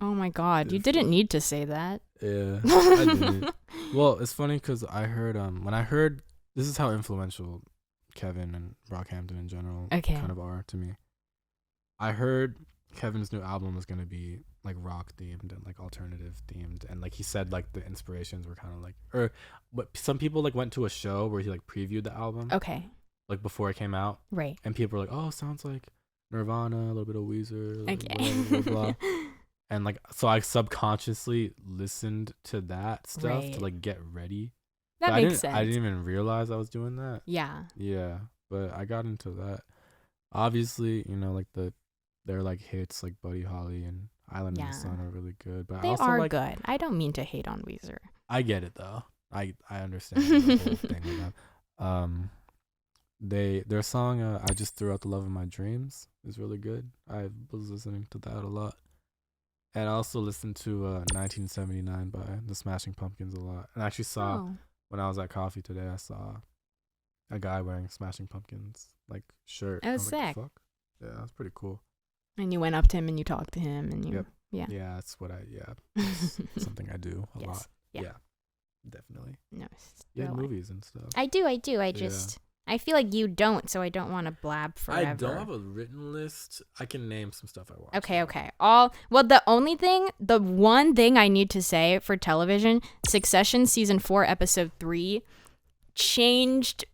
S1: Oh my God, you didn't need to say that.
S2: Yeah, I didn't. Well, it's funny because I heard when I heard this is how influential Kevin and Brockhampton in general kind of are to me. I heard Kevin's new album was gonna be like rock themed and like alternative themed, and like he said like the inspirations were kind of like but some people like went to a show where he like previewed the album.
S1: Okay.
S2: Like before it came out.
S1: Right.
S2: And people were like, "Oh, sounds like Nirvana, a little bit of Weezer,
S1: Okay.
S2: blah, blah, blah." And like, so I subconsciously listened to that stuff to like get ready.
S1: That makes sense.
S2: I didn't even realize I was doing that.
S1: Yeah.
S2: Yeah, but I got into that. Obviously, you know, like they're like hits like Buddy Holly and Island in the Sun are really good. But
S1: they
S2: I also
S1: are
S2: like,
S1: good. I don't mean to hate on Weezer.
S2: I get it though. I understand the whole thing with them. Their song I Just Threw Out the Love of My Dreams is really good. I was listening to that a lot. And I also listened to 1979 by the Smashing Pumpkins a lot. And I actually saw, when I was at coffee today, I saw a guy wearing Smashing Pumpkins like shirt.
S1: Oh,
S2: I was
S1: sick.
S2: like, fuck? Yeah, that's pretty cool.
S1: And you went up to him and you talked to him and you,
S2: Yeah, that's what it's something I do a lot.
S1: Yeah.
S2: Definitely.
S1: No.
S2: Yeah, movies and stuff.
S1: I do. I just, I feel like you don't, so I don't want to blab forever.
S2: I don't have a written list. I can name some stuff I watched.
S1: Okay. The one thing I need to say for television, Succession season 4 episode 3 changed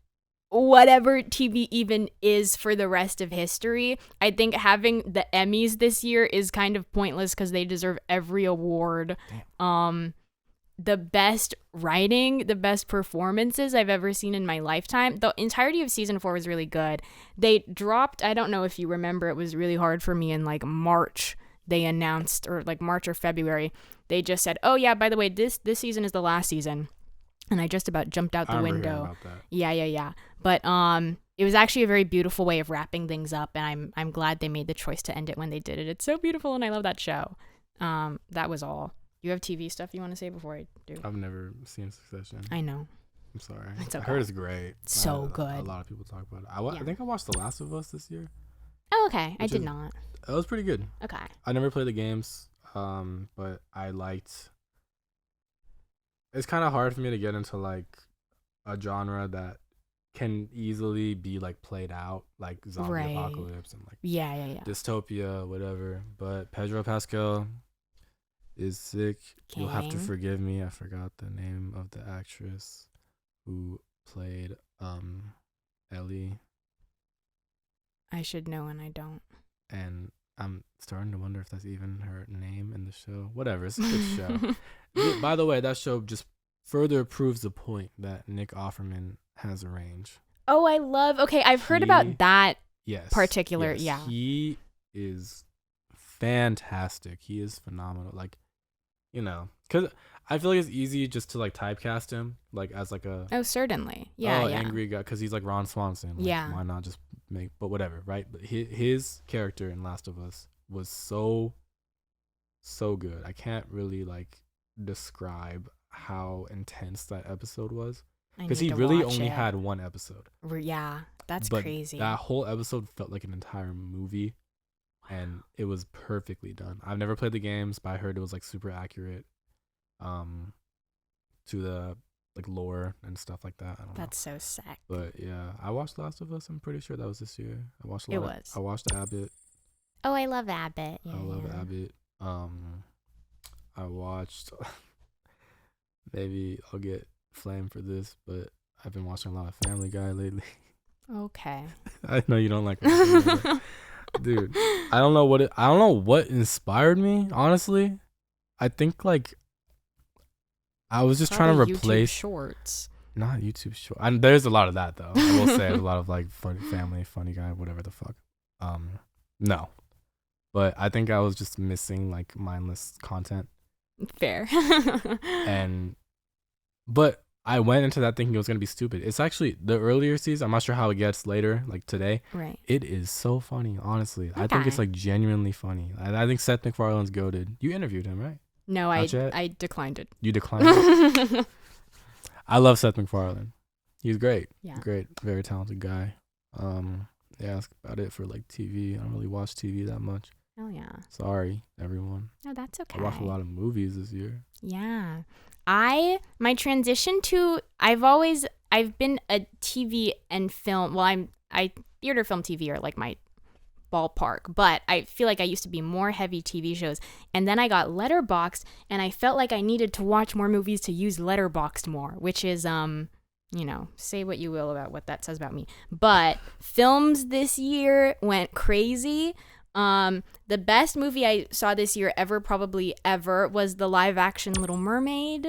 S1: whatever TV even is for the rest of history. I think having the Emmys this year is kind of pointless because they deserve every award.
S2: Damn.
S1: The best writing, the best performances I've ever seen in my lifetime. The entirety of season 4 was really good. They dropped, I don't know if you remember, it was really hard for me in like March. They announced, or like March or February, they just said, oh yeah, by the way, this season is the last season. And I just about jumped out the window.
S2: About that.
S1: Yeah. But it was actually a very beautiful way of wrapping things up, and I'm glad they made the choice to end it when they did it. It's so beautiful, and I love that show. That was all. You have TV stuff you want to say before I do?
S2: I've never seen Succession.
S1: I know.
S2: I'm sorry.
S1: It's okay.
S2: I heard it's great.
S1: So good.
S2: A lot of people talk about it. I think I watched The Last of Us this year.
S1: Oh, okay. I did not.
S2: It was pretty good.
S1: Okay.
S2: I never played the games, but I liked. It's kind of hard for me to get into like a genre that can easily be like played out, like zombie apocalypse and like dystopia, whatever. But Pedro Pascal is sick. You'll have to forgive me. I forgot the name of the actress who played Ellie.
S1: I should know and I don't.
S2: And I'm starting to wonder if that's even her name in the show. Whatever, it's a good show. By the way, that show just further proves the point that Nick Offerman has a range.
S1: Oh, I've heard about that particular.
S2: Yes.
S1: Yeah.
S2: He is fantastic. He is phenomenal. Like, you know, because I feel like it's easy just to like typecast him like as like a
S1: certainly
S2: angry guy because he's like Ron Swanson. Like, why not just make? But whatever, right? But his character in Last of Us was so good. I can't really like describe how intense that episode was because he really only had one episode.
S1: Yeah, that's crazy.
S2: That whole episode felt like an entire movie. And it was perfectly done. I've never played the games, but I heard it was like super accurate to the like lore and stuff like that. I don't know.
S1: That's so sick.
S2: But yeah, I watched Last of Us. I'm pretty sure that was this year. I watched I watched Abbott.
S1: Oh, I love Abbott.
S2: I love Abbott. I watched maybe I'll get flamed for this, but I've been watching a lot of Family Guy lately.
S1: Okay.
S2: I know you don't like it. Dude, I don't know what inspired me, honestly. I think like I was just trying to replace
S1: YouTube shorts.
S2: Not YouTube shorts. And there's a lot of that though. I will say there's a lot of like funny guy, whatever the fuck. No. But I think I was just missing like mindless content.
S1: Fair.
S2: But I went into that thinking it was going to be stupid. It's actually the earlier season. I'm not sure how it gets later, like today.
S1: Right.
S2: It is so funny, honestly.
S1: Okay.
S2: I think it's like genuinely funny. I think Seth MacFarlane's goated. You interviewed him, right?
S1: No, I declined it.
S2: You declined it? I love Seth MacFarlane. He's great.
S1: Yeah.
S2: Great. Very talented guy. Yeah, that's about it for like TV. I don't really watch TV that much.
S1: Oh, yeah.
S2: Sorry, everyone.
S1: No, that's okay.
S2: I watched a lot of movies this year.
S1: Yeah. My transition to, I've been a TV and film, theater, film, TV are like my ballpark, but I feel like I used to be more heavy TV shows, and then I got Letterboxd, and I felt like I needed to watch more movies to use Letterboxd more, which is, say what you will about what that says about me, but films this year went crazy. The best movie I saw this year probably ever was the live action Little Mermaid.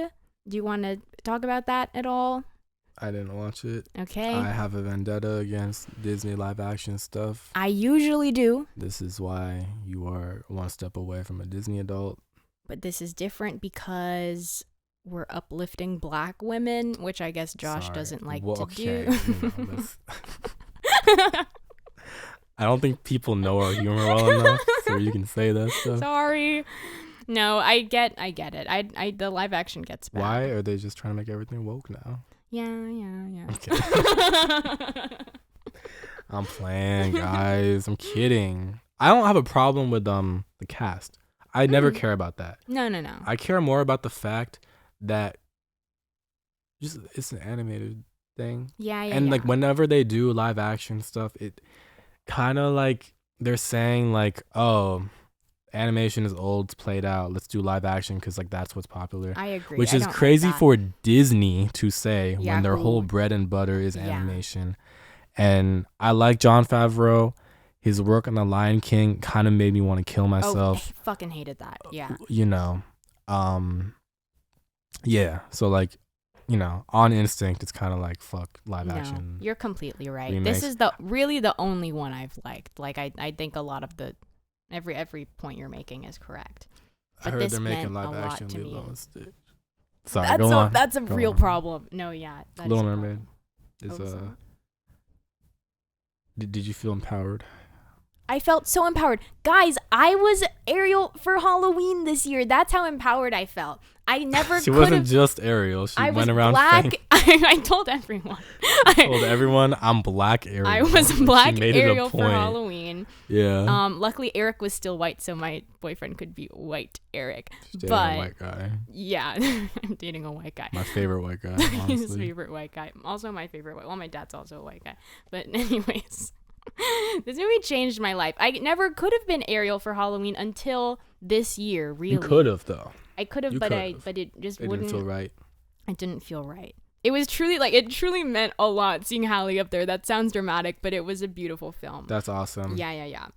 S1: Do you want to talk about that at all?
S2: I didn't watch it.
S1: Okay.
S2: I have a vendetta against Disney live action stuff.
S1: I usually do.
S2: This is why you are one step away from a Disney adult.
S1: But this is different because we're uplifting Black women, which I guess Josh doesn't like to do.
S2: I don't think people know our humor well enough, so you can say that stuff.
S1: Sorry. No, I get it. I the live action gets bad.
S2: Why are they just trying to make everything woke now?
S1: Yeah.
S2: Okay. I'm playing, guys. I'm kidding. I don't have a problem with the cast. I never care about that.
S1: No. I
S2: care more about the fact that it's an animated thing.
S1: Yeah.
S2: And like whenever they do live action stuff, it kind of like they're saying like, oh, animation is old, it's played out. Let's do live action because like that's what's popular.
S1: I agree.
S2: Which
S1: I
S2: is
S1: don't
S2: crazy
S1: like that.
S2: for Disney to say
S1: Yeah,
S2: when their
S1: who-
S2: whole bread and butter is
S1: Yeah.
S2: animation. And I like Jon Favreau. His work on The Lion King kind of made me want to kill myself.
S1: I fucking hated that. Yeah.
S2: You know, yeah. So like, you know, on instinct, it's kind of like fuck live action.
S1: You're completely right.
S2: remakes.
S1: This is really the only one I've liked. Like I think a lot of the every point you're making is correct.
S2: I
S1: But
S2: heard
S1: this
S2: they're making
S1: meant
S2: live
S1: a lot
S2: action
S1: to me.
S2: Lilo and Stitch. Sorry, go on.
S1: That's a
S2: Go
S1: real
S2: on.
S1: problem. No, yeah. That
S2: Little
S1: is a
S2: Mermaid
S1: problem.
S2: is
S1: Oh, sorry.
S2: Did you feel empowered?
S1: I felt so empowered. Guys, I was Ariel for Halloween this year. That's how empowered I felt. I never
S2: She
S1: could
S2: wasn't
S1: have.
S2: just Ariel. She
S1: I was
S2: went around
S1: black.
S2: saying,
S1: I told everyone.
S2: told everyone I'm Black Ariel.
S1: I was
S2: Like, she
S1: black
S2: made it a
S1: Ariel for
S2: point.
S1: Halloween.
S2: Yeah.
S1: Luckily Eric was still white, so my boyfriend could be white Eric.
S2: She's dating
S1: but
S2: a white guy.
S1: yeah, I'm dating a white guy.
S2: My favorite white guy,
S1: His
S2: honestly.
S1: favorite white guy. Also my favorite white. Well, my dad's also a white guy. But anyways, this movie changed my life. I never could have been Ariel for Halloween until this year. Really,
S2: You could have though.
S1: I could have,
S2: You
S1: but
S2: could've.
S1: but it just
S2: It
S1: wouldn't.
S2: didn't feel right.
S1: It didn't feel right. It was truly it truly meant a lot seeing Hallie up there. That sounds dramatic, but it was a beautiful film.
S2: That's awesome.
S1: Yeah.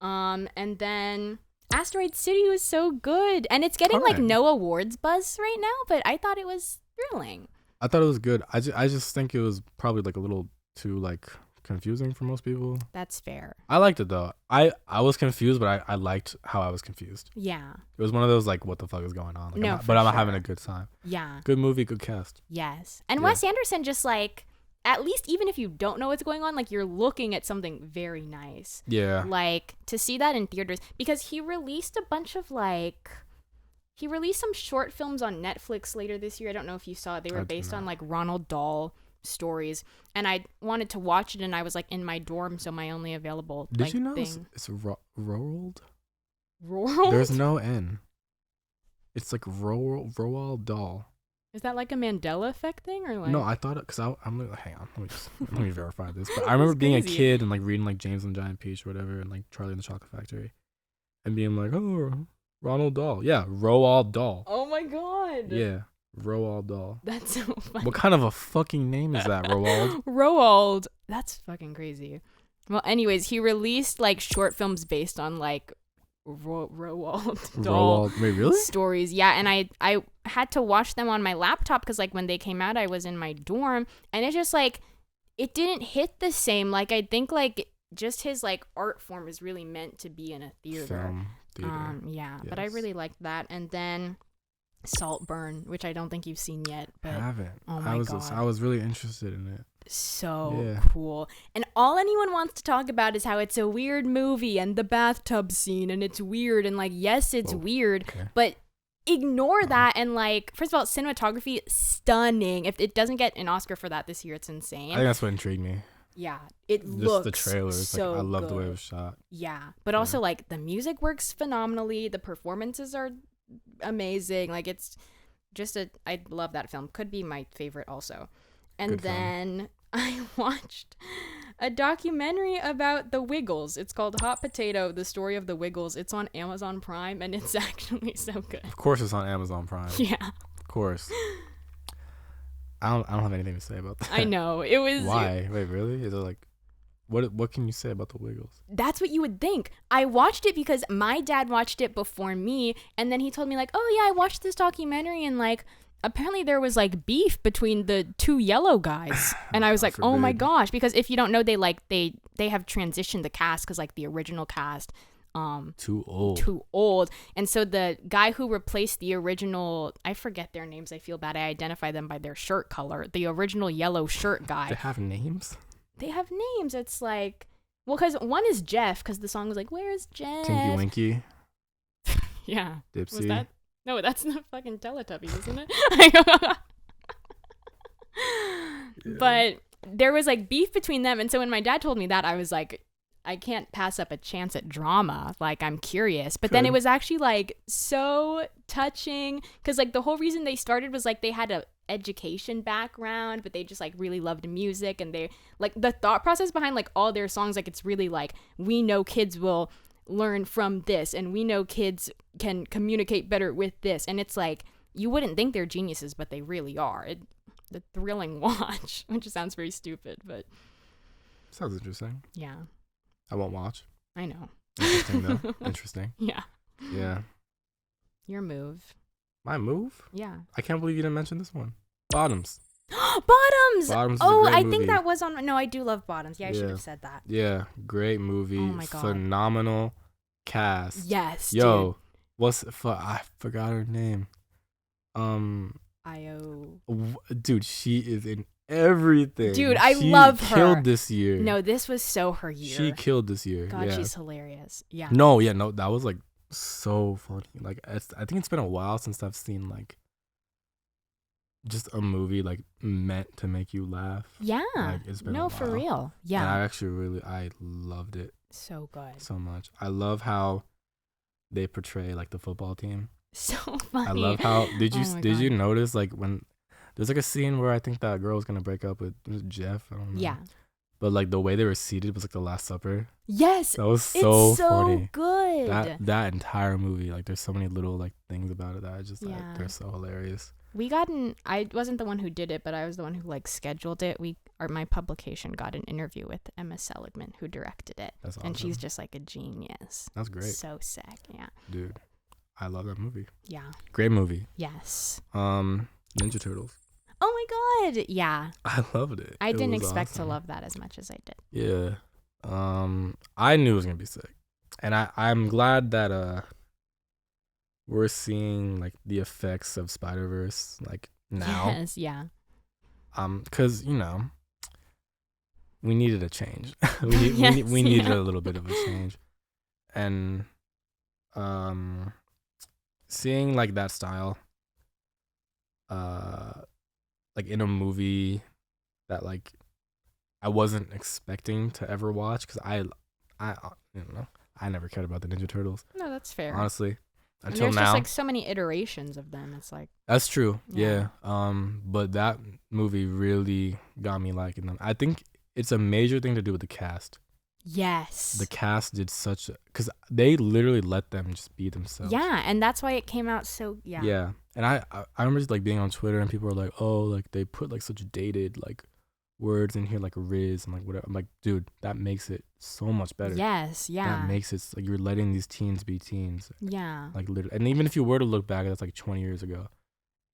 S1: And then Asteroid City was so good, and it's getting like
S2: Fine.
S1: no awards buzz right now, but I thought it was thrilling.
S2: I thought it was good. I just think it was probably like a little too like confusing for most people.
S1: That's fair.
S2: I liked it though. I was confused, but I liked how I was confused.
S1: Yeah.
S2: It was one of those like, what the fuck is going on? Like,
S1: No,
S2: I'm
S1: for
S2: having
S1: sure.
S2: a good time.
S1: Yeah.
S2: Good movie, good cast.
S1: Yes. And
S2: Yeah.
S1: Wes Anderson just like, at least even if you don't know what's going on, like you're looking at something very nice.
S2: Yeah.
S1: Like to see that in theaters, because he released a bunch of he released some short films on Netflix later this year. I don't know if you saw it. They were
S2: I did
S1: based on
S2: not.
S1: like Ronald Dahl stories, and I wanted to watch it, and I was like in my dorm, so my only available
S2: Did you know
S1: thing.
S2: it's Roald?
S1: Roald?
S2: There's no N. It's like Roald Dahl.
S1: Is that like a Mandela effect thing or like?
S2: No, I thought it because I'm like, hang on, let me verify this. But I remember being a
S1: crazy.
S2: kid and like reading like James and the Giant Peach or whatever, and like Charlie and the Chocolate Factory, and being like, oh, Ronald Dahl, yeah, Roald Dahl,
S1: Oh my god.
S2: yeah, Roald Dahl.
S1: That's so funny.
S2: What kind of a fucking name is that, Roald?
S1: Roald. That's fucking crazy. Well, anyways, he released like short films based on like Roald Dahl
S2: Roald. Wait, really?
S1: stories. Yeah, and I had to watch them on my laptop because like when they came out, I was in my dorm, and it's just like it didn't hit the same. Like I think like just his like art form is really meant to be in a theater.
S2: Film theater.
S1: Yeah, but I
S2: Yes.
S1: really liked that. And then Saltburn, which I don't think you've seen yet, but
S2: I haven't.
S1: oh my God.
S2: I was really interested in it.
S1: so
S2: Yeah.
S1: cool. And all anyone wants to talk about is how it's a weird movie and the bathtub scene, and it's weird, and like yes, it's
S2: Oh,
S1: weird,
S2: okay.
S1: but ignore that. And like first of all, cinematography stunning. If it doesn't get an Oscar for that this year, it's insane.
S2: I think that's what intrigued me.
S1: Yeah, it
S2: Just
S1: looks
S2: the trailers.
S1: so
S2: Like I love the way it
S1: good.
S2: was shot.
S1: Yeah, but also like the music works phenomenally. The performances are amazing. Like it's just I love that film. Could be my favorite also. And
S2: Good film.
S1: then I watched a documentary about the Wiggles. It's called Hot Potato: The Story of the Wiggles. It's on Amazon Prime, and it's actually so good.
S2: Of course, it's on Amazon Prime.
S1: Yeah,
S2: Of course. I don't have anything to say about that.
S1: I know. It was
S2: Why? Wait, really? Is it like what can you say about the Wiggles?
S1: That's what you would think. I watched it because my dad watched it before me, and then he told me like, "Oh yeah, I watched this documentary, and like apparently there was like beef between the two yellow guys." And I was
S2: God
S1: like, "Oh my
S2: forbid.
S1: gosh," because if you don't know, they have transitioned the cast because like the original cast
S2: Too old.
S1: too old, and so the guy who replaced the original, I forget their names, I feel bad, I identify them by their shirt color, the original yellow shirt
S2: They
S1: guy.
S2: have names?
S1: They have names. It's like, well, because one is Jeff, because the song was like, "Where's Jeff?"
S2: Tinky Winky,
S1: Yeah.
S2: Dipsy.
S1: Was that? No, that's the fucking Teletubbies, isn't it? But there was like beef between them, and so when my dad told me that, I was like, I can't pass up a chance at drama. Like, I'm curious. But then it was actually like so touching because like the whole reason they started was like they had a education background, but they just like really loved music, and they like the thought process behind like all their songs, like it's really like, we know kids will learn from this, and we know kids can communicate better with this, and it's like you wouldn't think they're geniuses, but they really are. The thrilling watch, which sounds very stupid, but
S2: sounds interesting.
S1: Yeah,
S2: I won't watch.
S1: I know.
S2: Interesting though. Interesting.
S1: Yeah. Your move.
S2: My move?
S1: Yeah.
S2: I can't believe you didn't mention this one. Bottoms.
S1: Bottoms.
S2: Bottoms.
S1: Oh,
S2: is a great
S1: I
S2: movie.
S1: think that was on. No, I do love Bottoms. Yeah, I should have said that.
S2: Yeah, great movie.
S1: Oh my God.
S2: Phenomenal cast.
S1: Yes.
S2: Yo,
S1: dude.
S2: I forgot her name. Dude, she is in everything.
S1: Dude, I love her.
S2: She killed this year.
S1: No, this was so her year.
S2: She killed this year.
S1: God, she's hilarious. Yeah.
S2: No, that was like so funny. Like, I think it's been a while since I've seen like just a movie like meant to make you laugh.
S1: Yeah.
S2: Like, it's been a while.
S1: For real. Yeah.
S2: And I actually I loved it.
S1: So good.
S2: So much. I love how they portray like the football team.
S1: So funny.
S2: I love how did
S1: God.
S2: you notice like when there's like a scene where I think that girl was gonna break up with Jeff? I don't know.
S1: Yeah.
S2: But like the way they were seated was like the Last Supper.
S1: Yes.
S2: That was so funny.
S1: Good.
S2: That entire movie, like there's so many little like things about it that I just they're so hilarious. I wasn't the one who did it, but I was the one who like scheduled it. My publication got an interview with Emma Seligman, who directed it. That's awesome.
S1: And she's just like a genius.
S2: That's great.
S1: So sick. Yeah.
S2: Dude, I love that movie.
S1: Yeah.
S2: Great movie.
S1: Yes.
S2: Ninja Turtles.
S1: Oh my God. Yeah.
S2: I loved it.
S1: I didn't expect to love that as much as I did.
S2: Yeah. I knew it was gonna be sick. And I'm glad that we're seeing like the effects of Spider-Verse like now.
S1: Yes, yeah.
S2: Cause we needed a change. we needed a little bit of a change. And seeing like that style like in a movie that like I wasn't expecting to ever watch, because I never cared about the Ninja Turtles.
S1: No, that's fair.
S2: Honestly,
S1: until now. There's just like so many iterations of them. It's like
S2: that's true. Yeah. But that movie really got me liking them. I think it's a major thing to do with the cast.
S1: Yes.
S2: The cast did because they literally let them just be themselves.
S1: Yeah, and that's why it came out so
S2: Yeah. And I remember just like being on Twitter and people were like, oh, like they put like such dated like words in here like Riz and like whatever. I'm like, dude, that makes it so much better.
S1: Yes, yeah.
S2: That makes it like you're letting these teens be teens.
S1: Yeah.
S2: Like literally, and even if you were to look back, that's like 20 years ago.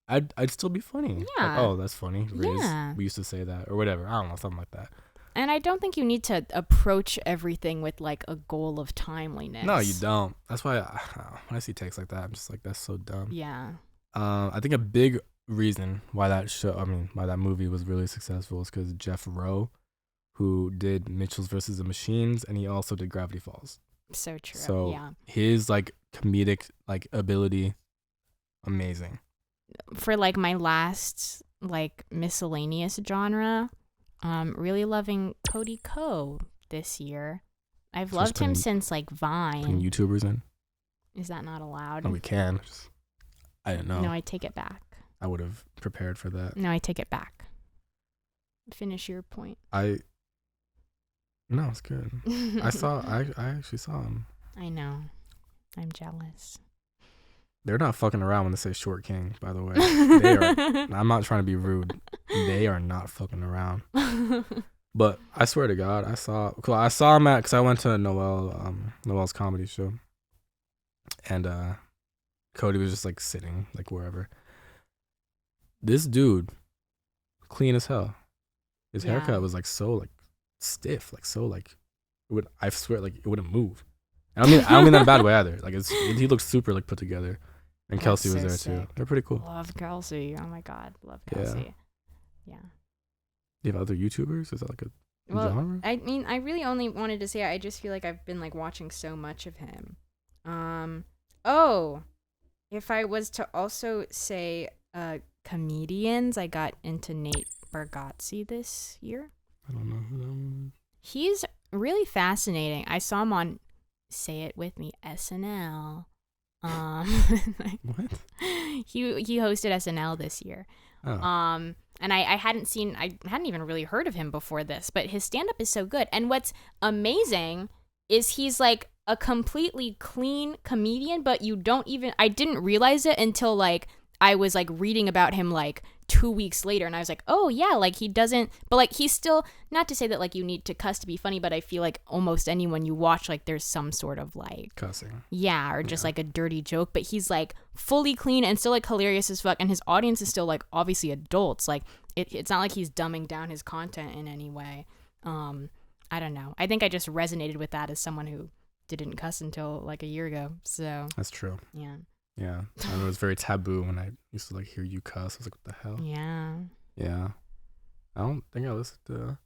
S2: I'd still be funny.
S1: Yeah.
S2: Like, oh, that's funny. Riz.
S1: Yeah.
S2: We used to say that or whatever. I don't know, something like that.
S1: And I don't think you need to approach everything with like a goal of timeliness.
S2: No, you don't. That's why when I see texts like that, I'm just like, that's so dumb.
S1: Yeah.
S2: I think a big reason why that movie was really successful is because Jeff Rowe, who did Mitchell's versus the Machines, and he also did Gravity Falls.
S1: So true.
S2: So
S1: yeah.
S2: His like comedic like ability, amazing.
S1: For like my last like miscellaneous genre, really loving Cody Ko this year. I've loved him since like Vine.
S2: Putting YouTubers in.
S1: Is that not allowed?
S2: No, we can. I didn't know.
S1: No, I take it back.
S2: I would have prepared for that.
S1: No, I take it back. Finish your point.
S2: No, it's good. I actually saw him.
S1: I know. I'm jealous.
S2: They're not fucking around when they say Short King, by the way. They are. I'm not trying to be rude. They are not fucking around. But I swear to God, I saw him because I went to Noel's comedy show. And Cody was just like sitting like wherever. This dude, clean as hell. His haircut was like so like stiff, like so like I swear like it wouldn't move. I don't mean that in a bad way either. Like he looks super like put together. And Kelsey was there too. They're pretty cool.
S1: Love Kelsey. Oh my God, love Kelsey. Yeah.
S2: Do you have other YouTubers? Is that like a genre?
S1: I mean, I really only wanted to say I just feel like I've been like watching so much of him. If I was to also say comedians, I got into Nate Bargatze this year.
S2: I don't know who that one is.
S1: He's really fascinating. I saw him on, say it with me, SNL.
S2: What?
S1: He hosted SNL this year.
S2: Oh.
S1: And I hadn't even really heard of him before this, but his stand-up is so good. And what's amazing is he's like a completely clean comedian, but I didn't realize it until like I was like reading about him like 2 weeks later, and I was like, oh yeah, like he doesn't, but like he's still, not to say that like you need to cuss to be funny, but I feel like almost anyone you watch, like there's some sort of like
S2: Cussing.
S1: Yeah, or just like a dirty joke, but he's like fully clean and still like hilarious as fuck, and his audience is still like obviously adults. Like it's not like he's dumbing down his content in any way. I don't know. I think I just resonated with that as someone who didn't cuss until like a year ago. So
S2: That's true.
S1: yeah.
S2: Yeah. I know it was very taboo when I used to like hear you cuss. I was like, what the hell?
S1: Yeah.
S2: Yeah. I don't think I listened to a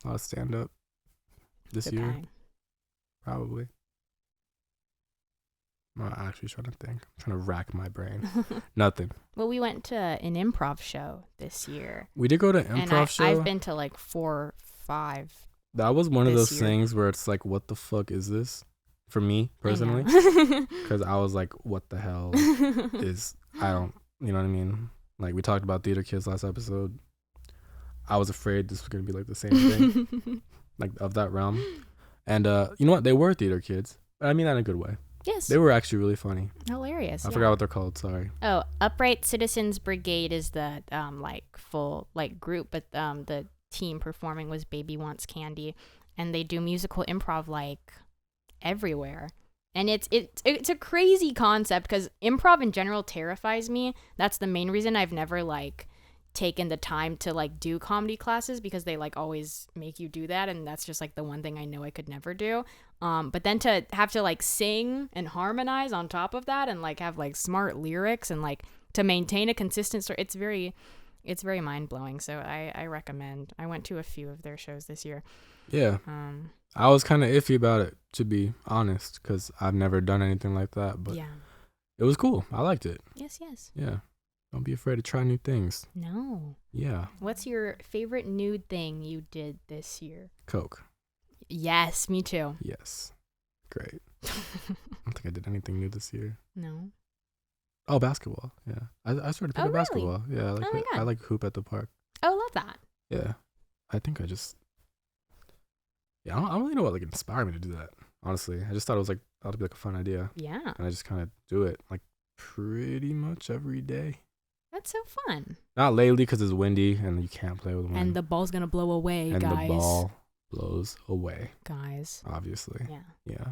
S2: lot of stand up this year.
S1: Okay.
S2: Probably. I'm actually trying to think. I'm trying to rack my brain. Nothing.
S1: Well, we went to an improv show this year.
S2: We did go to an improv show.
S1: I've been to like 4 or 5.
S2: That was one of those
S1: year.
S2: things where it's like, what the fuck is this? For me, personally. Because I was like, what the hell is, I don't, you know what I mean? Like, we talked about theater kids last episode. I was afraid this was going to be like the same thing. Like, of that realm. And you know what? They were theater kids. But I mean that in a good way.
S1: Yes.
S2: They were actually really funny.
S1: Hilarious.
S2: I forgot what they're called. Sorry.
S1: Oh, Upright Citizens Brigade is the like full like group, but the team performing was Baby Wants Candy, and they do musical improv like everywhere. And it's a crazy concept because improv in general terrifies me. That's the main reason I've never like taken the time to like do comedy classes, because they like always make you do that, and that's just like the one thing I know I could never do. But then to have to like sing and harmonize on top of that, and like have like smart lyrics, and like to maintain a consistent story, it's very mind-blowing. So I recommend. I went to a few of their shows this year.
S2: Yeah. I was kind of iffy about it, to be honest, because I've never done anything like that, but
S1: yeah,
S2: it was cool. I liked it.
S1: Yes.
S2: Yeah. Don't be afraid to try new things.
S1: No.
S2: Yeah.
S1: What's your favorite nude thing you did this year?
S2: Coke.
S1: Yes, me too.
S2: Yes. Great. I don't think I did anything new this year.
S1: No.
S2: Oh, basketball. Yeah. I started picking up basketball. Yeah. I like hoop at the park.
S1: Oh, love that.
S2: Yeah. I think I just... Yeah, I don't really know what like inspired me to do that, honestly. I just thought it would be like a fun idea.
S1: Yeah.
S2: And I just kind of do it like pretty much every day.
S1: That's so fun.
S2: Not lately because it's windy and you can't play with wind.
S1: And the ball's going to blow away,
S2: and
S1: guys.
S2: And the ball blows away.
S1: Guys.
S2: Obviously.
S1: Yeah.
S2: Yeah.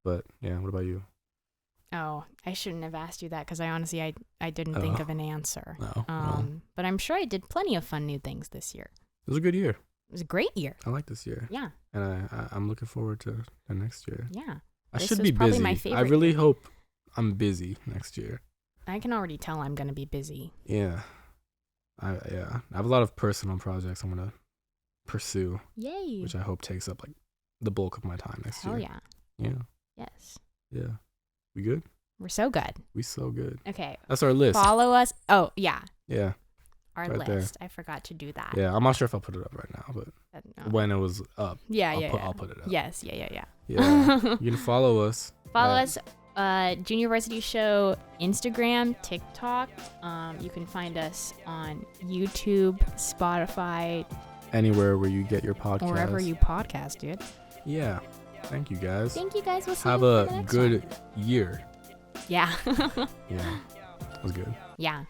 S2: But, yeah, what about you?
S1: Oh, I shouldn't have asked you that because I honestly, I didn't think of an answer.
S2: No.
S1: But I'm sure I did plenty of fun new things this year.
S2: It was a good year.
S1: It was a great year.
S2: I like this year.
S1: Yeah.
S2: And I'm looking forward to the next year.
S1: Yeah.
S2: I should be busy.
S1: My favorite
S2: I really
S1: year.
S2: hope I'm busy next year.
S1: I can already tell I'm going to be busy.
S2: Yeah. I have a lot of personal projects I'm going to pursue.
S1: Yay.
S2: Which I hope takes up like the bulk of my time next year.
S1: Hell yeah.
S2: Yeah.
S1: Yes.
S2: Yeah. We good?
S1: We're so good.
S2: We so good.
S1: Okay.
S2: That's our list.
S1: Follow us. Oh, yeah.
S2: Yeah.
S1: Our
S2: right
S1: list. There. I forgot to do that.
S2: Yeah, I'm not sure if I'll put it up right now, but when it was up, I'll put it up.
S1: Yes, yeah.
S2: Yeah, you can follow us.
S1: Follow us, Junior Varsity Show, Instagram, TikTok. You can find us on YouTube, Spotify,
S2: anywhere where you get your podcast.
S1: Wherever you podcast, dude.
S2: Yeah. Thank you guys.
S1: Thank you guys. We'll see
S2: Have
S1: you
S2: a
S1: for the next
S2: good
S1: one.
S2: year.
S1: Yeah.
S2: Yeah. That was good.
S1: Yeah.